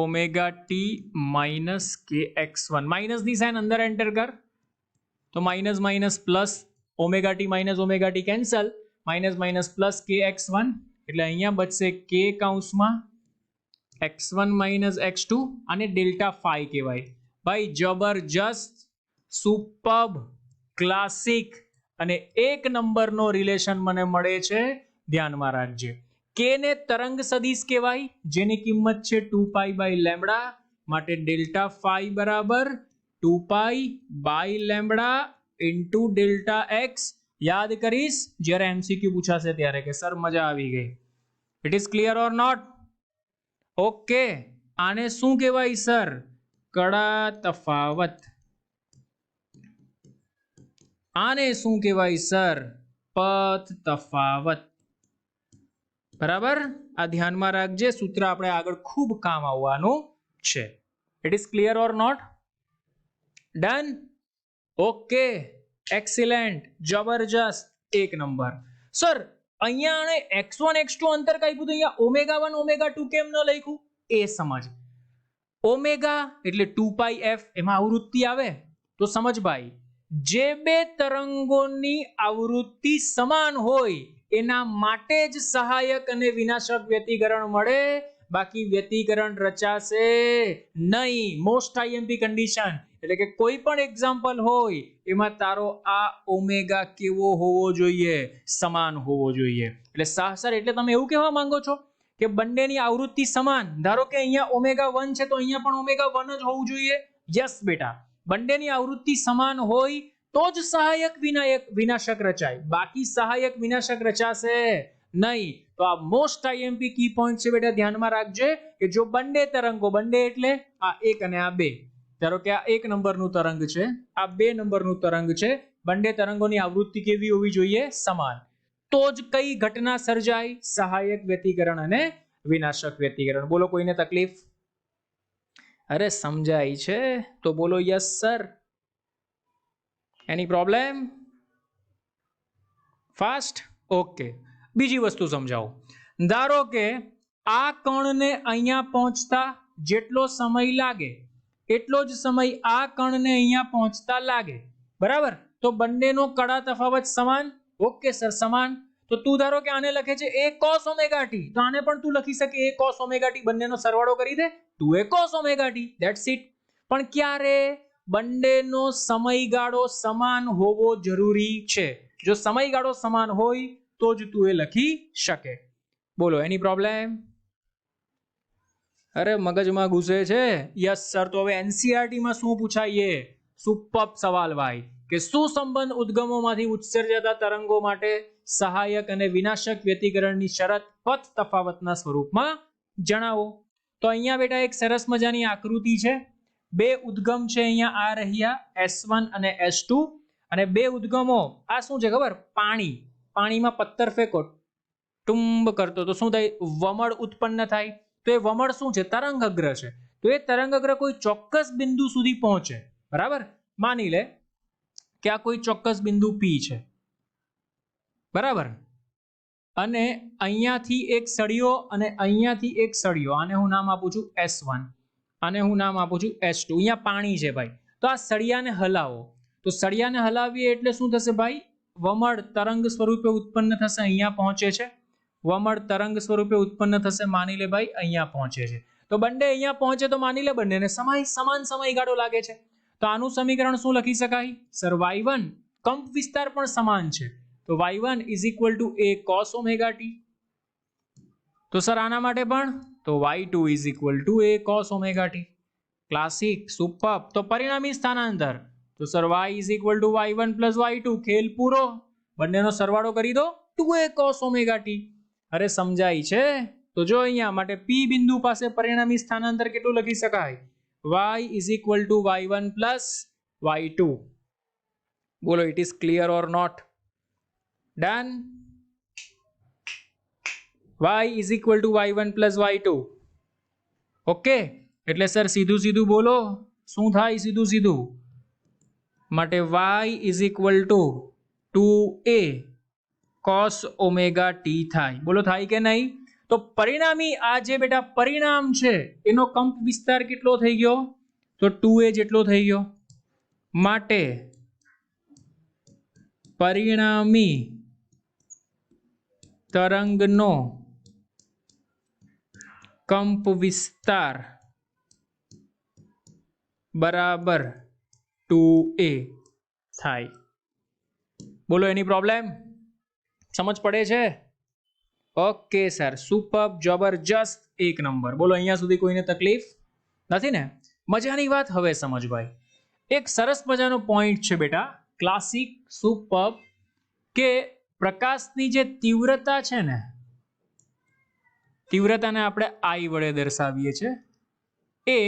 omega T minus kx1. Minus ની સાઇન અંદર એન્ટર કર, તો minus minus plus, omega T minus omega T cancel, minus minus plus kx1, એટલે અહીંયા બચશે k કૌંસમાં x1 માઇનસ x2. અને ડેલ્ટા ફાઈ કહેવાય ભાઈ. જબરજસ્ત, સુપર્બ, ક્લાસિક અને એક નંબરનો રિલેશન મને મળે છે. ધ્યાનમાં રાખજે. કે ને તરંગ સદિશ કહેવાય, જેની કિંમત છે 2π બાય લેમ્બડા. માટે ડેલ્ટા ફાઈ બરાબર 2π by lambda into delta x. યાદ કરીશ જ્યારે એમસીક્યુ પૂછાશે ત્યારે કે સર મજા આવી ગઈ. It is clear or not? Okay. આને શું કહેવાય સર? કડા તફાવત. આને શું કહેવાય સર? પથ તફાવત. બરાબર. આ ધ્યાનમાં રાખજે, સૂત્ર આપણે આગળ ખૂબ કામ આવવાનું છે. It is clear or not? Done. Okay, excellent, જબરજસ્ત, એક નંબર. સર અહીંયા આને x1 x2 અંતર કાપ્યું, તો અહીંયા ઓમેગા 1 ઓમેગા 2 કેમ ન લખ્યું? એ સમજ. ઓમેગા એટલે 2πf, એમાં આવૃત્તિ આવે. તો સમજ ભાઈ, જે બે તરંગોની આવૃત્તિ સમાન હોય એના માટે જ સહાયક અને વિનાશક વ્યતિકરણ મળે, બાકી વ્યતિકરણ રચાશે નહીં. Most IMP condition. એટલે કે કોઈ પણ એક્ઝામ્પલ હોય એમાં તારો આ ઓમેગા કેવો હોવો જોઈએ? સમાન હોવો જોઈએ. એટલે સર એટલે તમે એવું કહેવા માંગો છો કે બંનેની આવૃત્તિ સમાન. ધારો કે અહીંયા ઓમેગા 1 છે તો અહીંયા પણ ઓમેગા 1 જ હોવું જોઈએ. યસ બેટા, બંનેની આવૃત્તિ સમાન હોય તો જ સહાયક વિનાશક રચાય, બાકી સહાયક વિનાશક રચાશે નહીં. તો આ મોસ્ટ આઈએમપી કી પોઈન્ટ છે બેટા, ધ્યાનમાં રાખજે કે જો બંને તરંગો, બંને એટલે આ એક અને આ બે, ધારો કે આ 1 નંબરનું તરંગ છે, આ 2 નંબરનું તરંગ છે, બંને તરંગોની આવૃત્તિ કેવી હોવી જોઈએ? સમાન. તો જ કઈ ઘટના સર્જાય? સહાયક વ્યતિકરણ અને વિનાશક વ્યતિકરણ. બોલો કોઈને તકલીફ? અરે સમજાય છે તો બોલો યસ સર. એની પ્રોબ્લેમ? ફાસ્ટ? ઓકે. બીજી વસ્તુ સમજાવો. ધારો કે આ કણને અહીંયા પહોંચતા જેટલો સમય લાગે એટલો જ સમય આ કણને અહીંયા પહોંચતા લાગે, બરાબર? તો બંનેનો કડા તફાવત સમાન? ઓકે સર, સમાન. તો તું ધારો કે આને લખે છે a cos omega t, તો આને પણ તું લખી શકે a cos omega t, બંનેનો સરવાળો કરી દે 2a cos omega t, that's it. પણ ક્યારે? બંનેનો સમયગાળો સમાન હોવો જરૂરી છે. જો સમયગાળો સમાન હોય તો જ તું એ લખી શકે. બોલો એની પ્રોબ્લેમ? અરે મગજમાં ઘૂસે છે? Yes sir. તો હવે એનસીઈઆરટી માં શું પૂછાય? સુપર સવાલ ભાઈ, કે શું સંબંધ ઉદ્ગમોમાંથી ઉત્સર્જાતા તરંગો માટે સહાયક અને વિનાશક વ્યતિકરણની શરત પથ તફાવતના સ્વરૂપમાં જણાવો. તો અહીંયા બેટા એક સરસ મજાની આકૃતિ છે. બે ઉદ્ગમ છે અહીંયા આ રહ્યા S1 અને S2, અને બે ઉદ્ગમો આ શું છે ખબર? પાણી. પાણીમાં પથ્થર ફેંકો ટુંબ કરતો તો શું થાય? વમળ ઉત્પન્ન થાય. તો એ વમળ શું છે? તરંગઅગ્ર છે. તો એ તરંગઅગ્ર કોઈ ચોક્કસ બિંદુ સુધી પહોંચે, બરાબર? માની લે કે આ કોઈ ચોક્કસ બિંદુ P છે, બરાબર? અને અહીંયાથી એક સળિયો અને અહીંયાથી એક સળિયો, આને હું નામ આપું છું S1, આને હું નામ આપું છું S2. અહીંયા પાણી છે ભાઈ. તો આ સળિયાને હલાવો. તો સળિયાને હલાવીએ એટલે શું થશે ભાઈ? વમળ તરંગ સ્વરૂપે ઉત્પન્ન થશે, અહીંયા પહોંચે છે. વમળ તરંગ સ્વરૂપે ઉત્પન્ન થશે, માની લે ભાઈ અહીંયા પહોંચે છે. તો બંને અહીંયા પહોંચે તો માની લે બંનેને સમાન સમયગાળો લાગે છે. તો આનું સમીકરણ શું લખી શકાય? સર y1 કંપ વિસ્તાર પણ સમાન છે, તો y1 = a cos omega t. તો સર આના માટે પણ? તો y2 = a cos omega t. Classic, super. તો પરિણામી સ્થાનાંતર, તો સર y = y1 + y2, ખેલ પૂરો. બંનેનો સરવાળો કરી દો 2a cos omega t. અરે સમજાય છે? તો જો અહીંયા માટે P બિંદુ પાસે પરિણામી સ્થાનાંતર કેટલું લખી શકાય? y = y1 + y2. બોલો, it is clear or not? Done? y = y1 + y2. Okay. એટલે સર સીધું બોલો શું થાય? સીધું માટે y = 2a cos omega t થાય. બોલો થાય કે નહીં? તો પરિણામી આ જે બેટા પરિણામ છે એનો કંપ વિસ્તાર કેટલો થઈ ગયો? તો 2a જેટલો થઈ ગયો. માટે પરિણામી તરંગનો કંપ વિસ્તાર બરાબર 2a થાય. બોલો એની પ્રોબ્લેમ? સમજ પડે છે? ઓકે સર, સુપર, જબરજસ્ત, 1 નંબર. બોલો અહીંયા સુધી કોઈને તકલીફ નથી ને? મજાની વાત હવે સમજ ભાઈ. એક સરસ મજાનો પોઈન્ટ છે બેટા, ક્લાસિક, સુપર, કે પ્રકાશની જે તીવ્રતા છે ને, તીવ્રતાને આપણે I વડે દર્શાવીએ છીએ, એ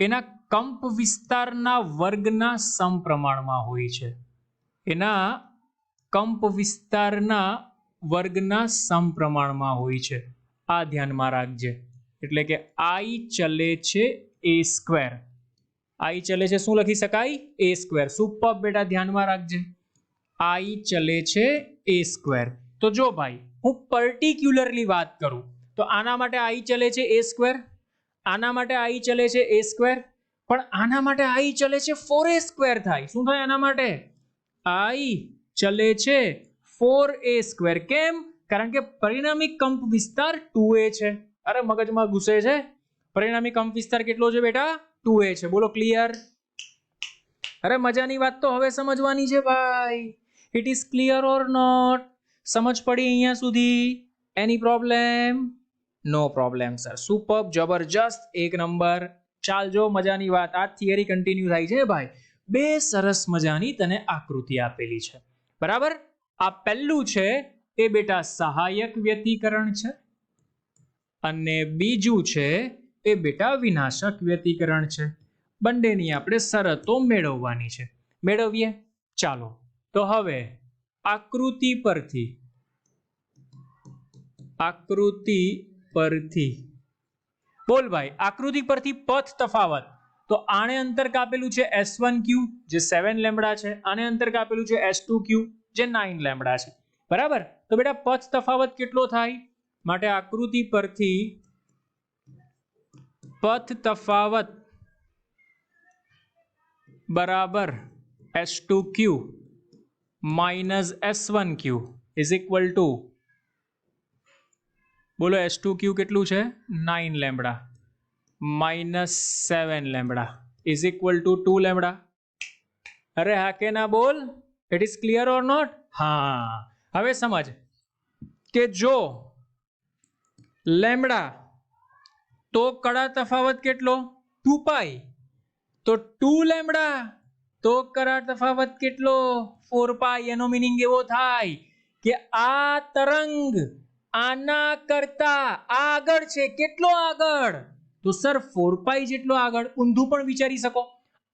એના કંપ વિસ્તારના વર્ગના સમપ્રમાણમાં હોય છે. એના કંપ વિસ્તારના વર્ગના સમપ્રમાણમાં હોય છે. આ ધ્યાનમાં રાખજે. એટલે કે I ચલે છે a². I ચલે છે શું લખી શકાય? a². સુપર બેટા, ધ્યાનમાં રાખજે. I ચલે છે a². તો જો ભાઈ હું પર્ટિક્યુલરલી વાત કરું તો આના માટે I ચલે છે a², આના માટે I ચલે છે a², પણ આના માટે I ચલે છે 4a² થાય. શું થાય આના માટે? I ચલે છે 4a². કેમ? કારણ કે પરિણામી કંપ વિસ્તાર 2a છે. અરે મગજમાં ઘૂસે છે? પરિણામી કંપ વિસ્તાર કેટલો છે બેટા? 2a છે. બોલો ક્લિયર? અરે મજાની વાત તો હવે સમજવાની છે ભાઈ. It is clear or not? સમજ પડી અહીંયા સુધી? Any problem? No problem sir. Super, જબરજસ્ત, 1 નંબર. ચાલજો, મજાની વાત. આ થિયરી કન્ટિન્યુ થાય છે ભાઈ. બે સરસ મજાની તને આકૃતિ આપેલી છે, બરાબર. આ પહેલું છે એ બેટા સહાયક વ્યતિકરણ છે અને બીજું છે એ બેટા વિનાશક વ્યતિકરણ છે. બંનેની આપણે શરતો મેળવવાની છે. મેળવીએ ચાલો. તો હવે આકૃતિ પરથી બોલ ભાઈ, આકૃતિ પરથી પથ તફાવત. તો આને અંતર કાપેલું છે S1Q જે 7 લેમ્બડા છે, આને અંતર કાપેલું છે S2Q જે 9 લેમ્બડા છે, બરાબર. તો બેટા પથ તફાવત કેટલો થાય? માટે આકૃતિ પરથી પથ તફાવત બરાબર S2Q minus S1Q is equal to, બોલો S2Q કેટલું છે? 9 lambda minus 7 lambda is equal to 2 lambda. અરે હા કે ના બોલ? It is clear or not? હા, હવે સમજ કે જો લેમ્બડા તો કડા તફાવત કેટલો? 2 પાઈ. તો 2 લેમ્બડા તો કડા તફાવત કેટલો? 4 પાઈ. એનો મીનિંગ એવો થાય કે આ તરંગ આના કરતા આગળ છે. કેટલો આગળ? તો સર 4 પાઈ જેટલો આગળ. ઊંધું પણ વિચારી શકો,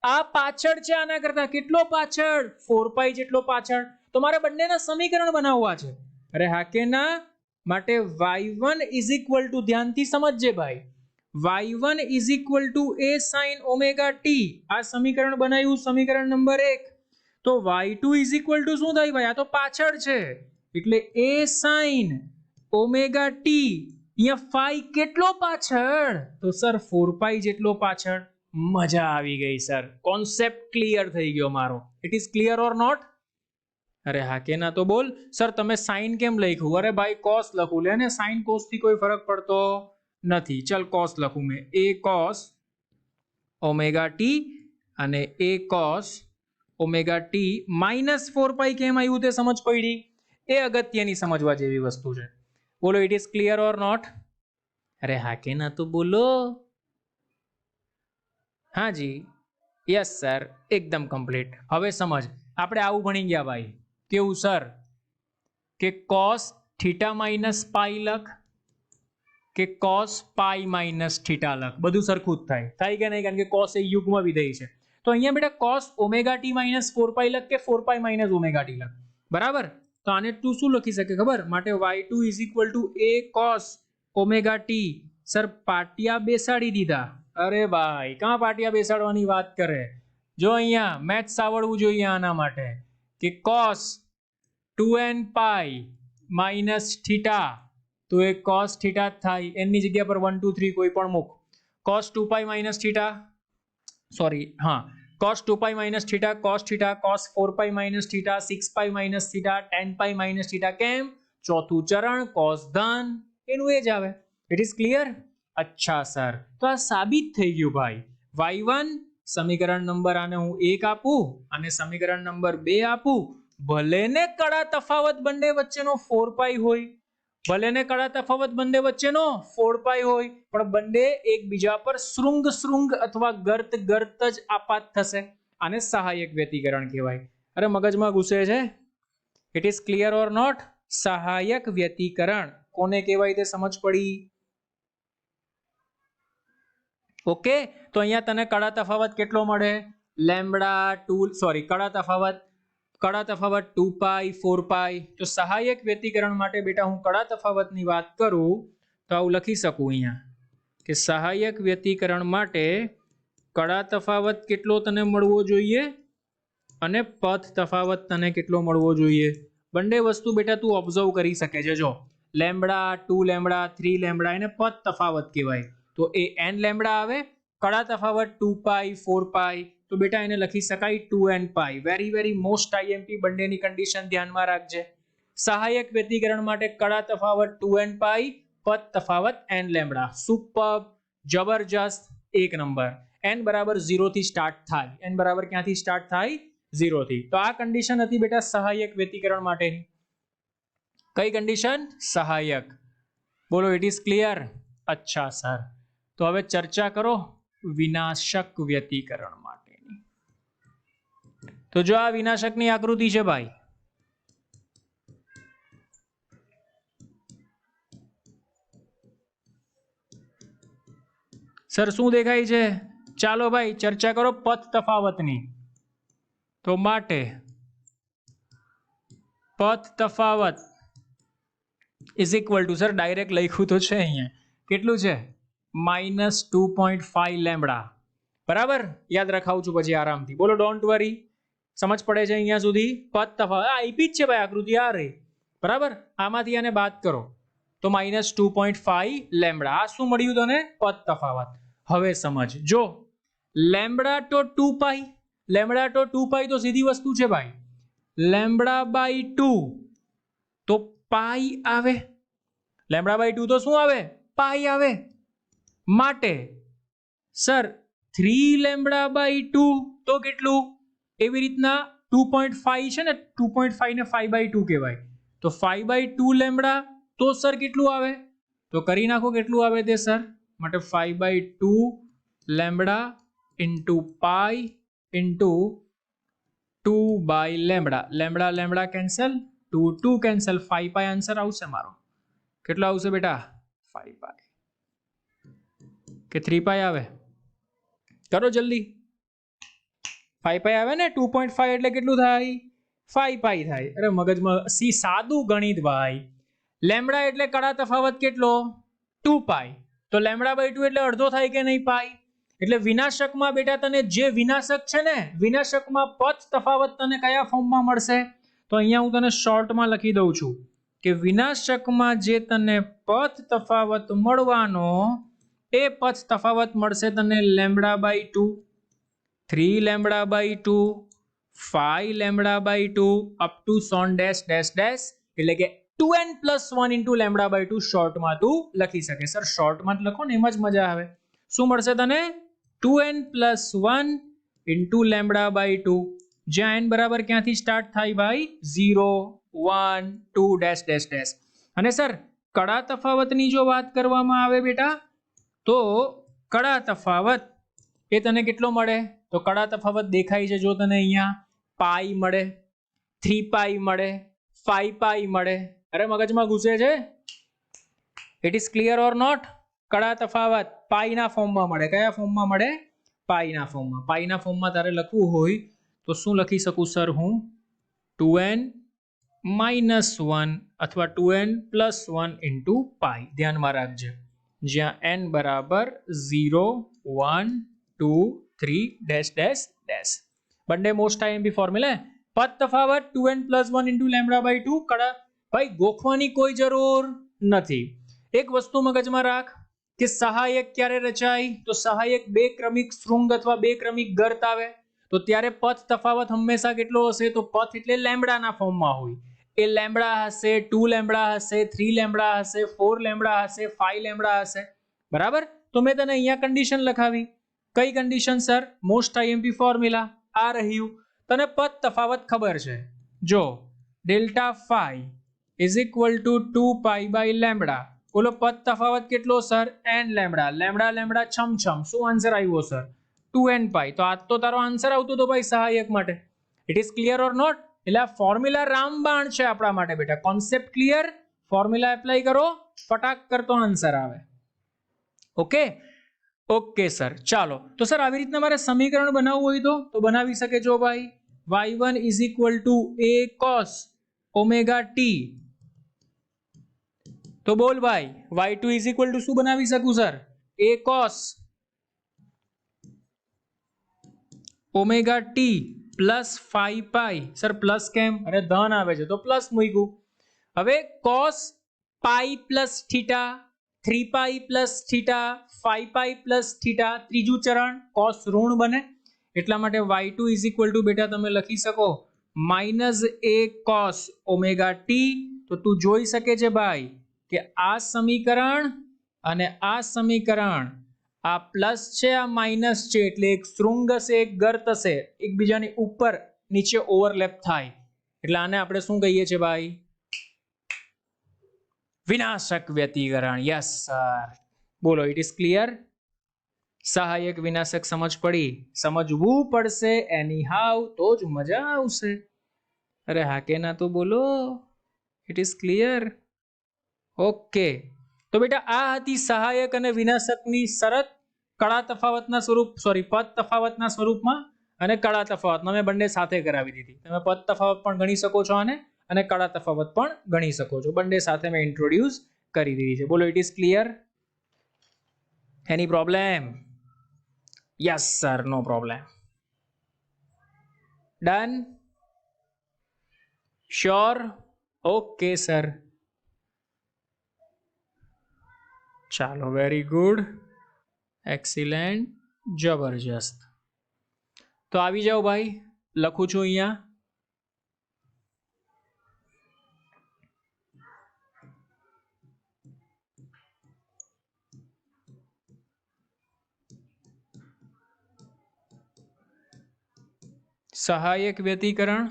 આ પાછળ છે આના કરતા. કેટલો પાછળ? 4 પાઈ જેટલો પાછળ. તો મારે બંનેના સમીકરણ બનાવવા છે. અરે હા કે ના? માટે y1 ઇઝ ઇક્વલ ટુ, ધ્યાનથી સમજજે ભાઈ, y1 is equal to a sin omega t. આ સમીકરણ બનાવ્યું, સમીકરણ નંબર 1. તો y2 ઇઝ ઇક્વલ ટુ શું થાય ભાઈ? આ તો પાછળ છે એટલે a sin ઓમેગા t. અહીંયા phi કેટલો પાછળ? તો સર 4 પાઈ જેટલો પાછળ. મજા આવી ગઈ સર, કોન્સેપ્ટ ક્લિયર થઈ ગયો મારો. It is clear or not? અરે હા કે ના તો બોલ. સર તમે સાઇન કેમ લખ્યું? અરે ભાઈ cos લખું, લે ને. સાઇન cos થી કોઈ ફરક પડતો નથી. ચલ cos લખું મેં, a cos ઓમેગા t અને a cos omega t minus 4 પાઈ કેમ આવ્યું તે સમજ પડી? એ અગત્યની સમજવા જેવી વસ્તુ છે. બોલો it is clear or not? અરે હા કે ના તો બોલો. હા જી, યસ સર, એકદમ કમ્પ્લીટ. હવે સમજ, આપણે આવું ભણી ગયા ભાઈ. કેવું સર? કે cos થીટા માઇનસ પાઈ લખ કે cos પાઈ માઇનસ થીટા લખ, બધું સરખું જ થાય કે નહીં? કારણ કે cos એ યુગ્મ વિધેય છે. તો અહીંયા બેટા cos ઓમેગા t માઇનસ 4 પાઈ લખ કે 4 પાઈ માઇનસ ઓમેગા t લખ, બરાબર. તો આને તું શું લખી શકે ખબર? માટે y2 is equal to a cos omega t. Sir પાટિયા બેસાડી દીધા. અરે ભાઈ, કાં પાટિયા બેસાડવાની વાત કરે? જો અહીંયા મેથ્સ આવડવું જોઈએ આના માટે, કે cos 2n pi minus theta, તો એ cos થીટા જ થાય. એની જગ્યા પર 1 2 3 કોઈ પણ મૂક. cos 2 pi minus theta, sorry હા, cos 2 pi minus theta, cos theta, cos 4 pi minus theta, 6 pi minus theta, 10 pi minus theta. કેમ? ચોથું ચરણ cos ધન, એનું એ જ આવે. It is clear? અચ્છા સર, તો આ સાબિત થઈ ગયું ભાઈ. y1 સમીકરણ નંબર આને હું 1 આપું અને સમીકરણ નંબર 2 આપું. ભલે ને કડા તફાવત બંને વચ્ચેનો 4 પાઈ હોય, ભલે ને કડા તફાવત બંને વચ્ચેનો 4 પાઈ હોય, પણ બંને એકબીજા પર શૃંગ અથવા ગર્ત જ આપાત થશે. આને સહાયક વ્યતિકરણ કહેવાય. અરે મગજમાં ઘૂસે છે? It is clear or not? સહાયક વ્યતિકરણ કોને કહેવાય તે સમજ પડી? ઓકે. તો અહીંયા તને કડા તફાવત કેટલો મળે? લેમ્બડા 2, સોરી, કડા તફાવત 2 પાઈ 4 પાઈ. તો સહાયક વ્યતિકરણ માટે બેટા હું કડા તફાવતની વાત કરું તો આવું લખી શકું અહીંયા, કે સહાયક વ્યતિકરણ માટે કડા તફાવત કેટલો તને મળવો જોઈએ અને પથ તફાવત તને કેટલો મળવો જોઈએ? બંને વસ્તુ બેટા તું ઓબ્ઝર્વ કરી શકે છે. જો લેમ્બડા 2 લેમ્બડા 3 લેમ્બડા એને પથ તફાવત કહેવાય. તો એ n લેમ્બડા આવે. કડા તફાવત 2 પાઈ 4 પાઈ, તો બેટા એને લખી શકાય 2n પાઈ. વેરી મોસ્ટ આઈએમપી, બંનેની કન્ડિશન ધ્યાનમાં રાખજે. સહાયક વ્યતિકરણ માટે કડા તફાવત 2n પાઈ, પથ તફાવત n લેમ્બડા. સુપર્બ, જબરજસ્ત, એક નંબર. n બરાબર 0 થી સ્ટાર્ટ થાય. n બરાબર ક્યાંથી સ્ટાર્ટ થાય? 0 થી. તો આ કન્ડિશન હતી બેટા સહાયક વ્યતિકરણ માટેની. કઈ કન્ડિશન? સહાયક. બોલો ઇટ ઇઝ ક્લિયર? અચ્છા સર, તો હવે ચર્ચા કરો વિનાશક વ્યતિકરણ માટેની. તો જો આ વિનાશકની આકૃતિ છે ભાઈ, સર શું દેખાય છે? ચાલો ભાઈ ચર્ચા કરો પથ તફાવતની. તો માટે પથ તફાવત is equal two, sir direct લખ્યું તો છે અહીંયા, કેટલું છે? -2.5 લેમ્બડા. બરાબર, યાદ રખાવું છું પછી આરામથી. બોલો, ડોન્ટ વરી, સમજ પડે છે અહીંયા સુધી? પથ તફાવત આપી જ છે ભાઈ, આકૃતિ આ રહી. બરાબર, આમાંથી આને બાદ કરો તો -2.5 લેમ્બડા. આ શું મળ્યું તને? પથ તફાવત. હવે સમજ, જો લેમ્બડા તો 2π, લેમ્બડા તો 2π તો સીધી વસ્તુ છે ભાઈ, લેમ્બડા બાય 2 તો પાઈ આવે, લેમ્બડા બાય 2 તો શું આવે? પાઈ આવે. માટે સર 3 લેમ્બડા બાય 2 તો કેટલું? એવી રીતના 2.5 છે ને, 2.5 ને 5/2 કહેવાય, તો 5/2 લેમ્બડા તો સર કેટલું આવે? તો કરી નાખો કેટલું આવે તે સર. માટે 5/2 lambda into pi into 2 lambda. Lambda lambda cancel, 2 cancel, 5π answer આવશે મારો. કેટલો આવશે બેટા? 5π કે 3π આવે? કરો જલ્દી. 5π આવે ને, 2.5 એટલે કેટલું થાય? 5π થાય. અરે મગજમાં સી સાદું ગણિત ભાઈ. લેમ્બડા એટલે કડા તફાવત કેટલો? 2π. તો લેમ્બડા બાય 2 એટલે અડધો થાય કે નહીં? પાઈ. એટલે વિનાશકમાં બેટા તને જે વિનાશક છે ને, વિનાશકમાં પથ તફાવત તને કયા ફોર્મમાં મળશે? તો અહીંયા હું તને શોર્ટમાં લખી દઉં છું કે વિનાશકમાં જે તને પથ તફાવત મળવાનો, એ પથ તફાવત મળશે તને lambda by 2, 3 lambda by 2, 5 lambda by 2 up to so on dash dash dash, એટલે કે 2n + 1 ઇન્ટુ લેમ્બડા બાય 2 શોર્ટમાં તું લખી શકે. સર શોર્ટમાં જ લખો ને, એમ જ મજા આવે. શું મળશે તને? 2n + 1 ઇન્ટુ લેમ્બડા બાય 2, જ્યાં n બરાબર ક્યાંથી સ્ટાર્ટ થાય ભાઈ? 0, 1, 2 ડેશ ડેશ ડેશ. અને સર કડા તફાવતની જો વાત કરવામાં આવે બેટા, તો કડા તફાવત એ તને કેટલો મળે? તો કડા તફાવત દેખાય છે જો તને અહીંયા, પાઈ મળે, 3π મળે, 5π મળે. અરે મગજમાં ઘૂસે છે? It is clear or not? કડા તફાવત પાઈના ફોર્મમાં મળે. કયા ફોર્મમાં મળે? પાઈના ફોર્મમાં. પાઈના ફોર્મમાં તારે લખવું હોય તો શું લખી શકું સર હું? 2n - 1 અથવા 2n + 1 ઇન્ટુ પાઈ. ધ્યાનમાં રાખજે, જ્યાં n બરાબર 0, 1, 2, 3 ડેશ ડેશ ડેશ. બંને મોસ્ટ આઈએમપી ફોર્મ્યુલા. પથ તફાવત 2n + 1 ઇન્ટુ લેમ્બડા બાય 2. કડા ભાઈ ગોખવાની કોઈ જરૂર નથી. એક વસ્તુ મગજમાં રાખ કે સહાયક ક્યારે રચાય? તો સહાયક બે ક્રમિક શૃંગ અથવા બે ક્રમિક ગર્ત આવે તો ત્યારે પથ તફાવત હંમેશા કેટલો હશે? તો પથ એટલે લેમ્બડાના ફોર્મમાં હોય. એ લેમ્બડા હશે, 2 લેમ્બડા હશે, 3 લેમ્બડા હશે, 4 લેમ્બડા હશે, 5 લેમ્બડા હશે. બરાબર, તો મેં તને અહીંયા કન્ડિશન લખાવી. કઈ condition sir? Most IMP formula આ રહ્યું. તને પથ તફાવત ખબર છે, જો delta phi is equal to 2π by lambda. બોલો પથ તફાવત કેટલો sir? n lambda. Lambda lambda છમછમ. શું આન્સર આવ્યો સર? 2nπ. તો આ તો તારો આન્સર આવતો હતો ભાઈ સહાયક માટે. It is clear or not? એટલે આ ફોર્મ્યુલા રામબાણ છે આપણા માટે બેટા. Concept clear? ફોર્મ્યુલા એપ્લાય કરો, ફટાક કરતો આન્સર આવે. ઓકે ઓકે સર, ચાલો. તો સર આવી રીતના મારે સમીકરણ બનાવવું હોય તો બનાવી શકે જો ભાઈ. y1 is equal to a cos omega t. તો બોલ ભાઈ, y2 ઇઝ ઇક્વલ ટુ શું બનાવી શકું sir? a cos omega t plus 5π. Sir plus કેમ? અરે ધન આવે છે તો પ્લસ મૂક્યું. હવે cos pi plus theta, 3π plus theta, 5π plus theta, ત્રીજું ચરણ cos ઋણ બને. એટલા માટે y2 ઇઝ ઇક્વલ ટુ બેટા તમે લખી શકો -a cos ઓમેગા t. તો તું જોઈ શકે છે ભાઈ કે આ સમીકરણ અને આ સમીકરણ, આ પ્લસ છે આ માઇનસ છે, એટલે એક શૃંગ હશે એક ગર્ત હશે, એકબીજાની ઉપર નીચે ઓવરલેપ થાય. એટલે આને આપણે શું કહીએ છીએ ભાઈ? વિનાશક વ્યતિકરણ. યસ સર, બોલો ઇટ ઇઝ ક્લિયર? સહાયક વિનાશક સમજ પડી? સમજવું પડશે એની હાવ તો જ મજા આવશે. અરે હા કે ના તો બોલો. It is clear? ઓકે. તો બેટા આ હતી સહાયક અને વિનાશકની શરત કળા તફાવતના પદ તફાવતના સ્વરૂપમાં અને કળા તફાવતમાં મેં બંને સાથે કરાવી દીધી. તમે પદ તફાવત પણ ગણી શકો છો અને કળા તફાવત પણ ગણી શકો છો. બંને સાથે મેં ઇન્ટ્રોડ્યુસ કરી દીધી છે. બોલો, it is clear? Any problem? Yes sir, no problem. Done? Sure? Okay sir. ચાલો, વેરી ગુડ, એક્સિલેન્ટ, જબરજસ્ત. તો આવી જાઓ ભાઈ, લખું છું અહીંયા. સહાયક વ્યતિકરણ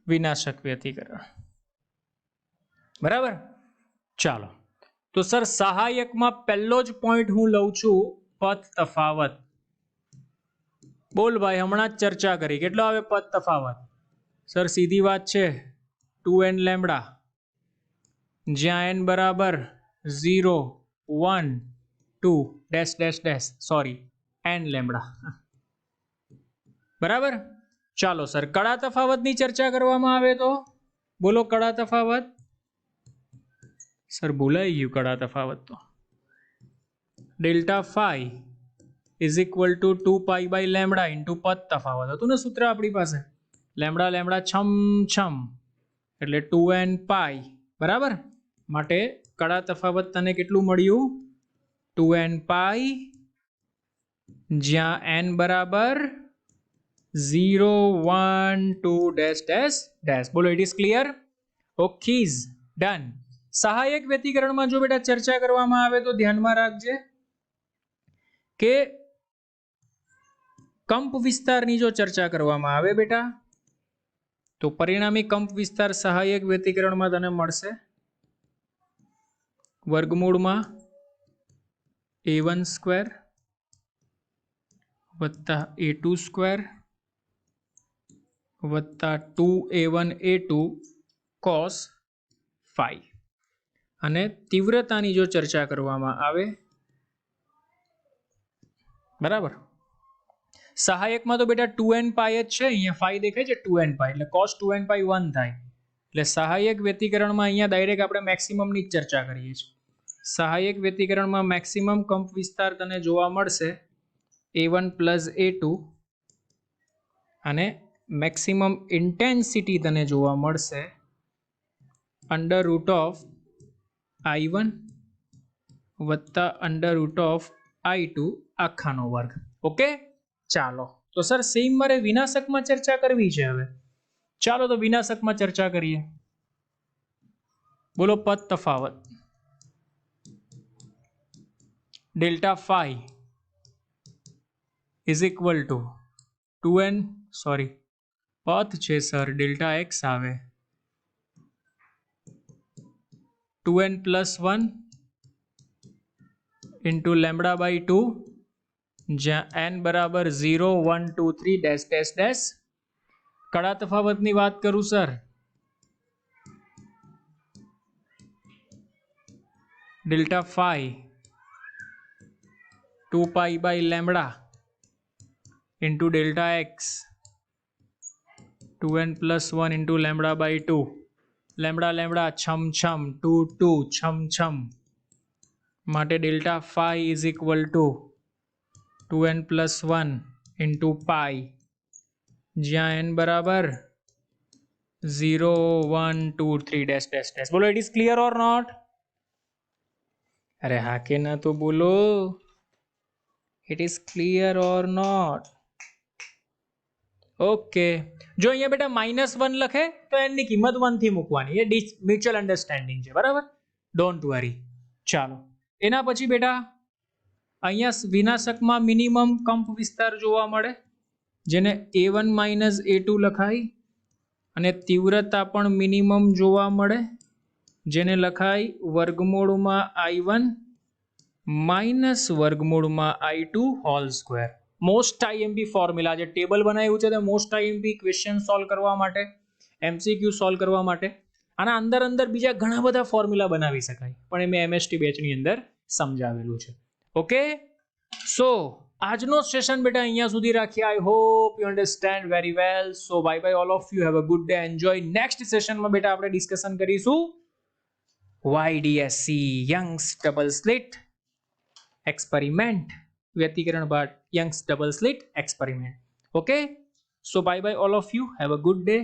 વિનાશક વ્યતિકરણ. બરાબર. ચાલો, તો સર સહાયકમાં પહેલો જ પોઈન્ટ હું લઉં છું પદ તફાવત. બોલ ભાઈ, હમણાં જ ચર્ચા કરી. કેટલો આવે પદ તફાવત? સર સીધી વાત છે, 2n લેમ્બડા, જ્યાં n બરાબર 0 1 2 dash dash dash, sorry, n lambda. બરાબર. ચાલો સર, કળા તફાવતની ચર્ચા કરવામાં આવે તો બોલો કળા તફાવત. સર ભૂલાઈ ગયું કળા તફાવત તો. Delta phi is equal to 2 pi lambda into પદ તફાવત હતું ને સૂત્ર આપણી પાસે. લેમ્બડા લેમ્બડા છમ છમ એટલે 2n પાઈ. બરાબર. માટે કળા તફાવત તને કેટલું મળ્યું? 2n પાઈ, જ્યાં n બરાબર 0 1 2 ડેશ ડેશ ડેશ. બોલો, ઇટ ઇઝ ક્લિયર? ઓકેઝ, ડન. સહાયક વ્યતિકરણમાં જો બેટા ચર્ચા કરવામાં આવે તો ધ્યાનમાં રાખજે કે કંપ વિસ્તારની જો ચર્ચા કરવામાં આવે બેટા, તો પરિણામી કંપ વિસ્તાર સહાયક વ્યતિકરણમાં તને મળશે વર્ગમૂળમાં a1 સ્ક્વેર વત્તા a2 સ્ક્વેર વત્તા 2a1 a2 cos phi. અને તીવ્રતાની જો ચર્ચા કરવામાં આવે, બરાબર, સહાયકમાં તો બેટા 2n પાઈ જ છે. અહીંયા phi દેખાય છે, 2n પાઈ એટલે cos 2n પાઈ 1 થાય. એટલે સહાયક વ્યતિકરણમાં અહીંયા ડાયરેક્ટ આપણે મેક્સિમમની જ ચર્ચા કરીએ છીએ. સહાયક વ્યતિકરણમાં મેક્સિમમ કંપ વિસ્તાર તને જોવા મળશે a1 પ્લસ a2 અને મેક્સિમમ ઇન્ટેન્સિટી તને જોવા મળશે અંડર રૂટ ઓફ i1 વત્તા અંડર રૂટ ઓફ i2 આખાનો વર્ગ. ઓકે. ચાલો, તો સર સેમ મારે વિનાશકમાં ચર્ચા કરવી છે હવે. ચાલો તો વિનાશકમાં ચર્ચા કરીએ. બોલો પદ તફાવત. Delta phi is equal to 2n, sorry પદ છે સર, ડેલ્ટા એક્સ આવે 2n plus 1 into lambda by 2, જ્યાં n બરાબર 0 1 2 3 ડેશ ડેશ ડેશ. કળા તફાવતની વાત કરું sir, delta phi 2 pi by lambda into delta x 2n plus 1 into lambda by 2. Lambda lambda છમ છમ 2 2 છમ છમ. માટે delta phi is equal to 2n plus 1 into pi, જ્યાં n બરાબર 0 1 2 3 ડેશ ડેશ ડેશ. બોલો, it is clear or not? અરે હા કે ના તો બોલો, it is clear or not? Okay. જો અહીંયા બેટા -1 લખે તો n ની કિંમત 1 થી મૂકવાની. એ મ્યુચ્યુઅલ અન્ડરસ્ટેન્ડિંગ છે. બરાબર, ડોન્ટ વરી. ચાલો, એના પછી બેટા અહીંયા વિનાશકમાં મિનિમમ કંપ વિસ્તાર જોવા મળે, જેને a1 માઇનસ a2 લખાય અને તીવ્રતા પણ મિનિમમ જોવા મળે, જેને લખાય વર્ગમૂળમાં I1 માઇનસ વર્ગમૂળમાં I2 whole square. Most IMP formula, જે ટેબલ બનાવ્યું છે તે મોસ્ટ આઈએમપી ક્વેશ્ચન સોલ્વ કરવા માટે, MCQ સોલ્વ કરવા માટે. આના અંદર અંદર બીજા ઘણા બધા ફોર્મ્યુલા બનાવી શકાય, પણ એ મેં MST બેચની અંદર સમજાવેલું છે. ઓકે, સો આજનો સેશન બેટા અહીંયા સુધી રાખીએ. આઈ hope you understand very well. So bye bye all of you, have a good day, enjoy. Next સેશનમાં બેટા આપણે ડિસ્કશન કરીશું YDSC Young's double slit experiment, વ્યતિકરણ પાઠ Young's double slit experiment. Okay, so bye bye all of you, have a good day.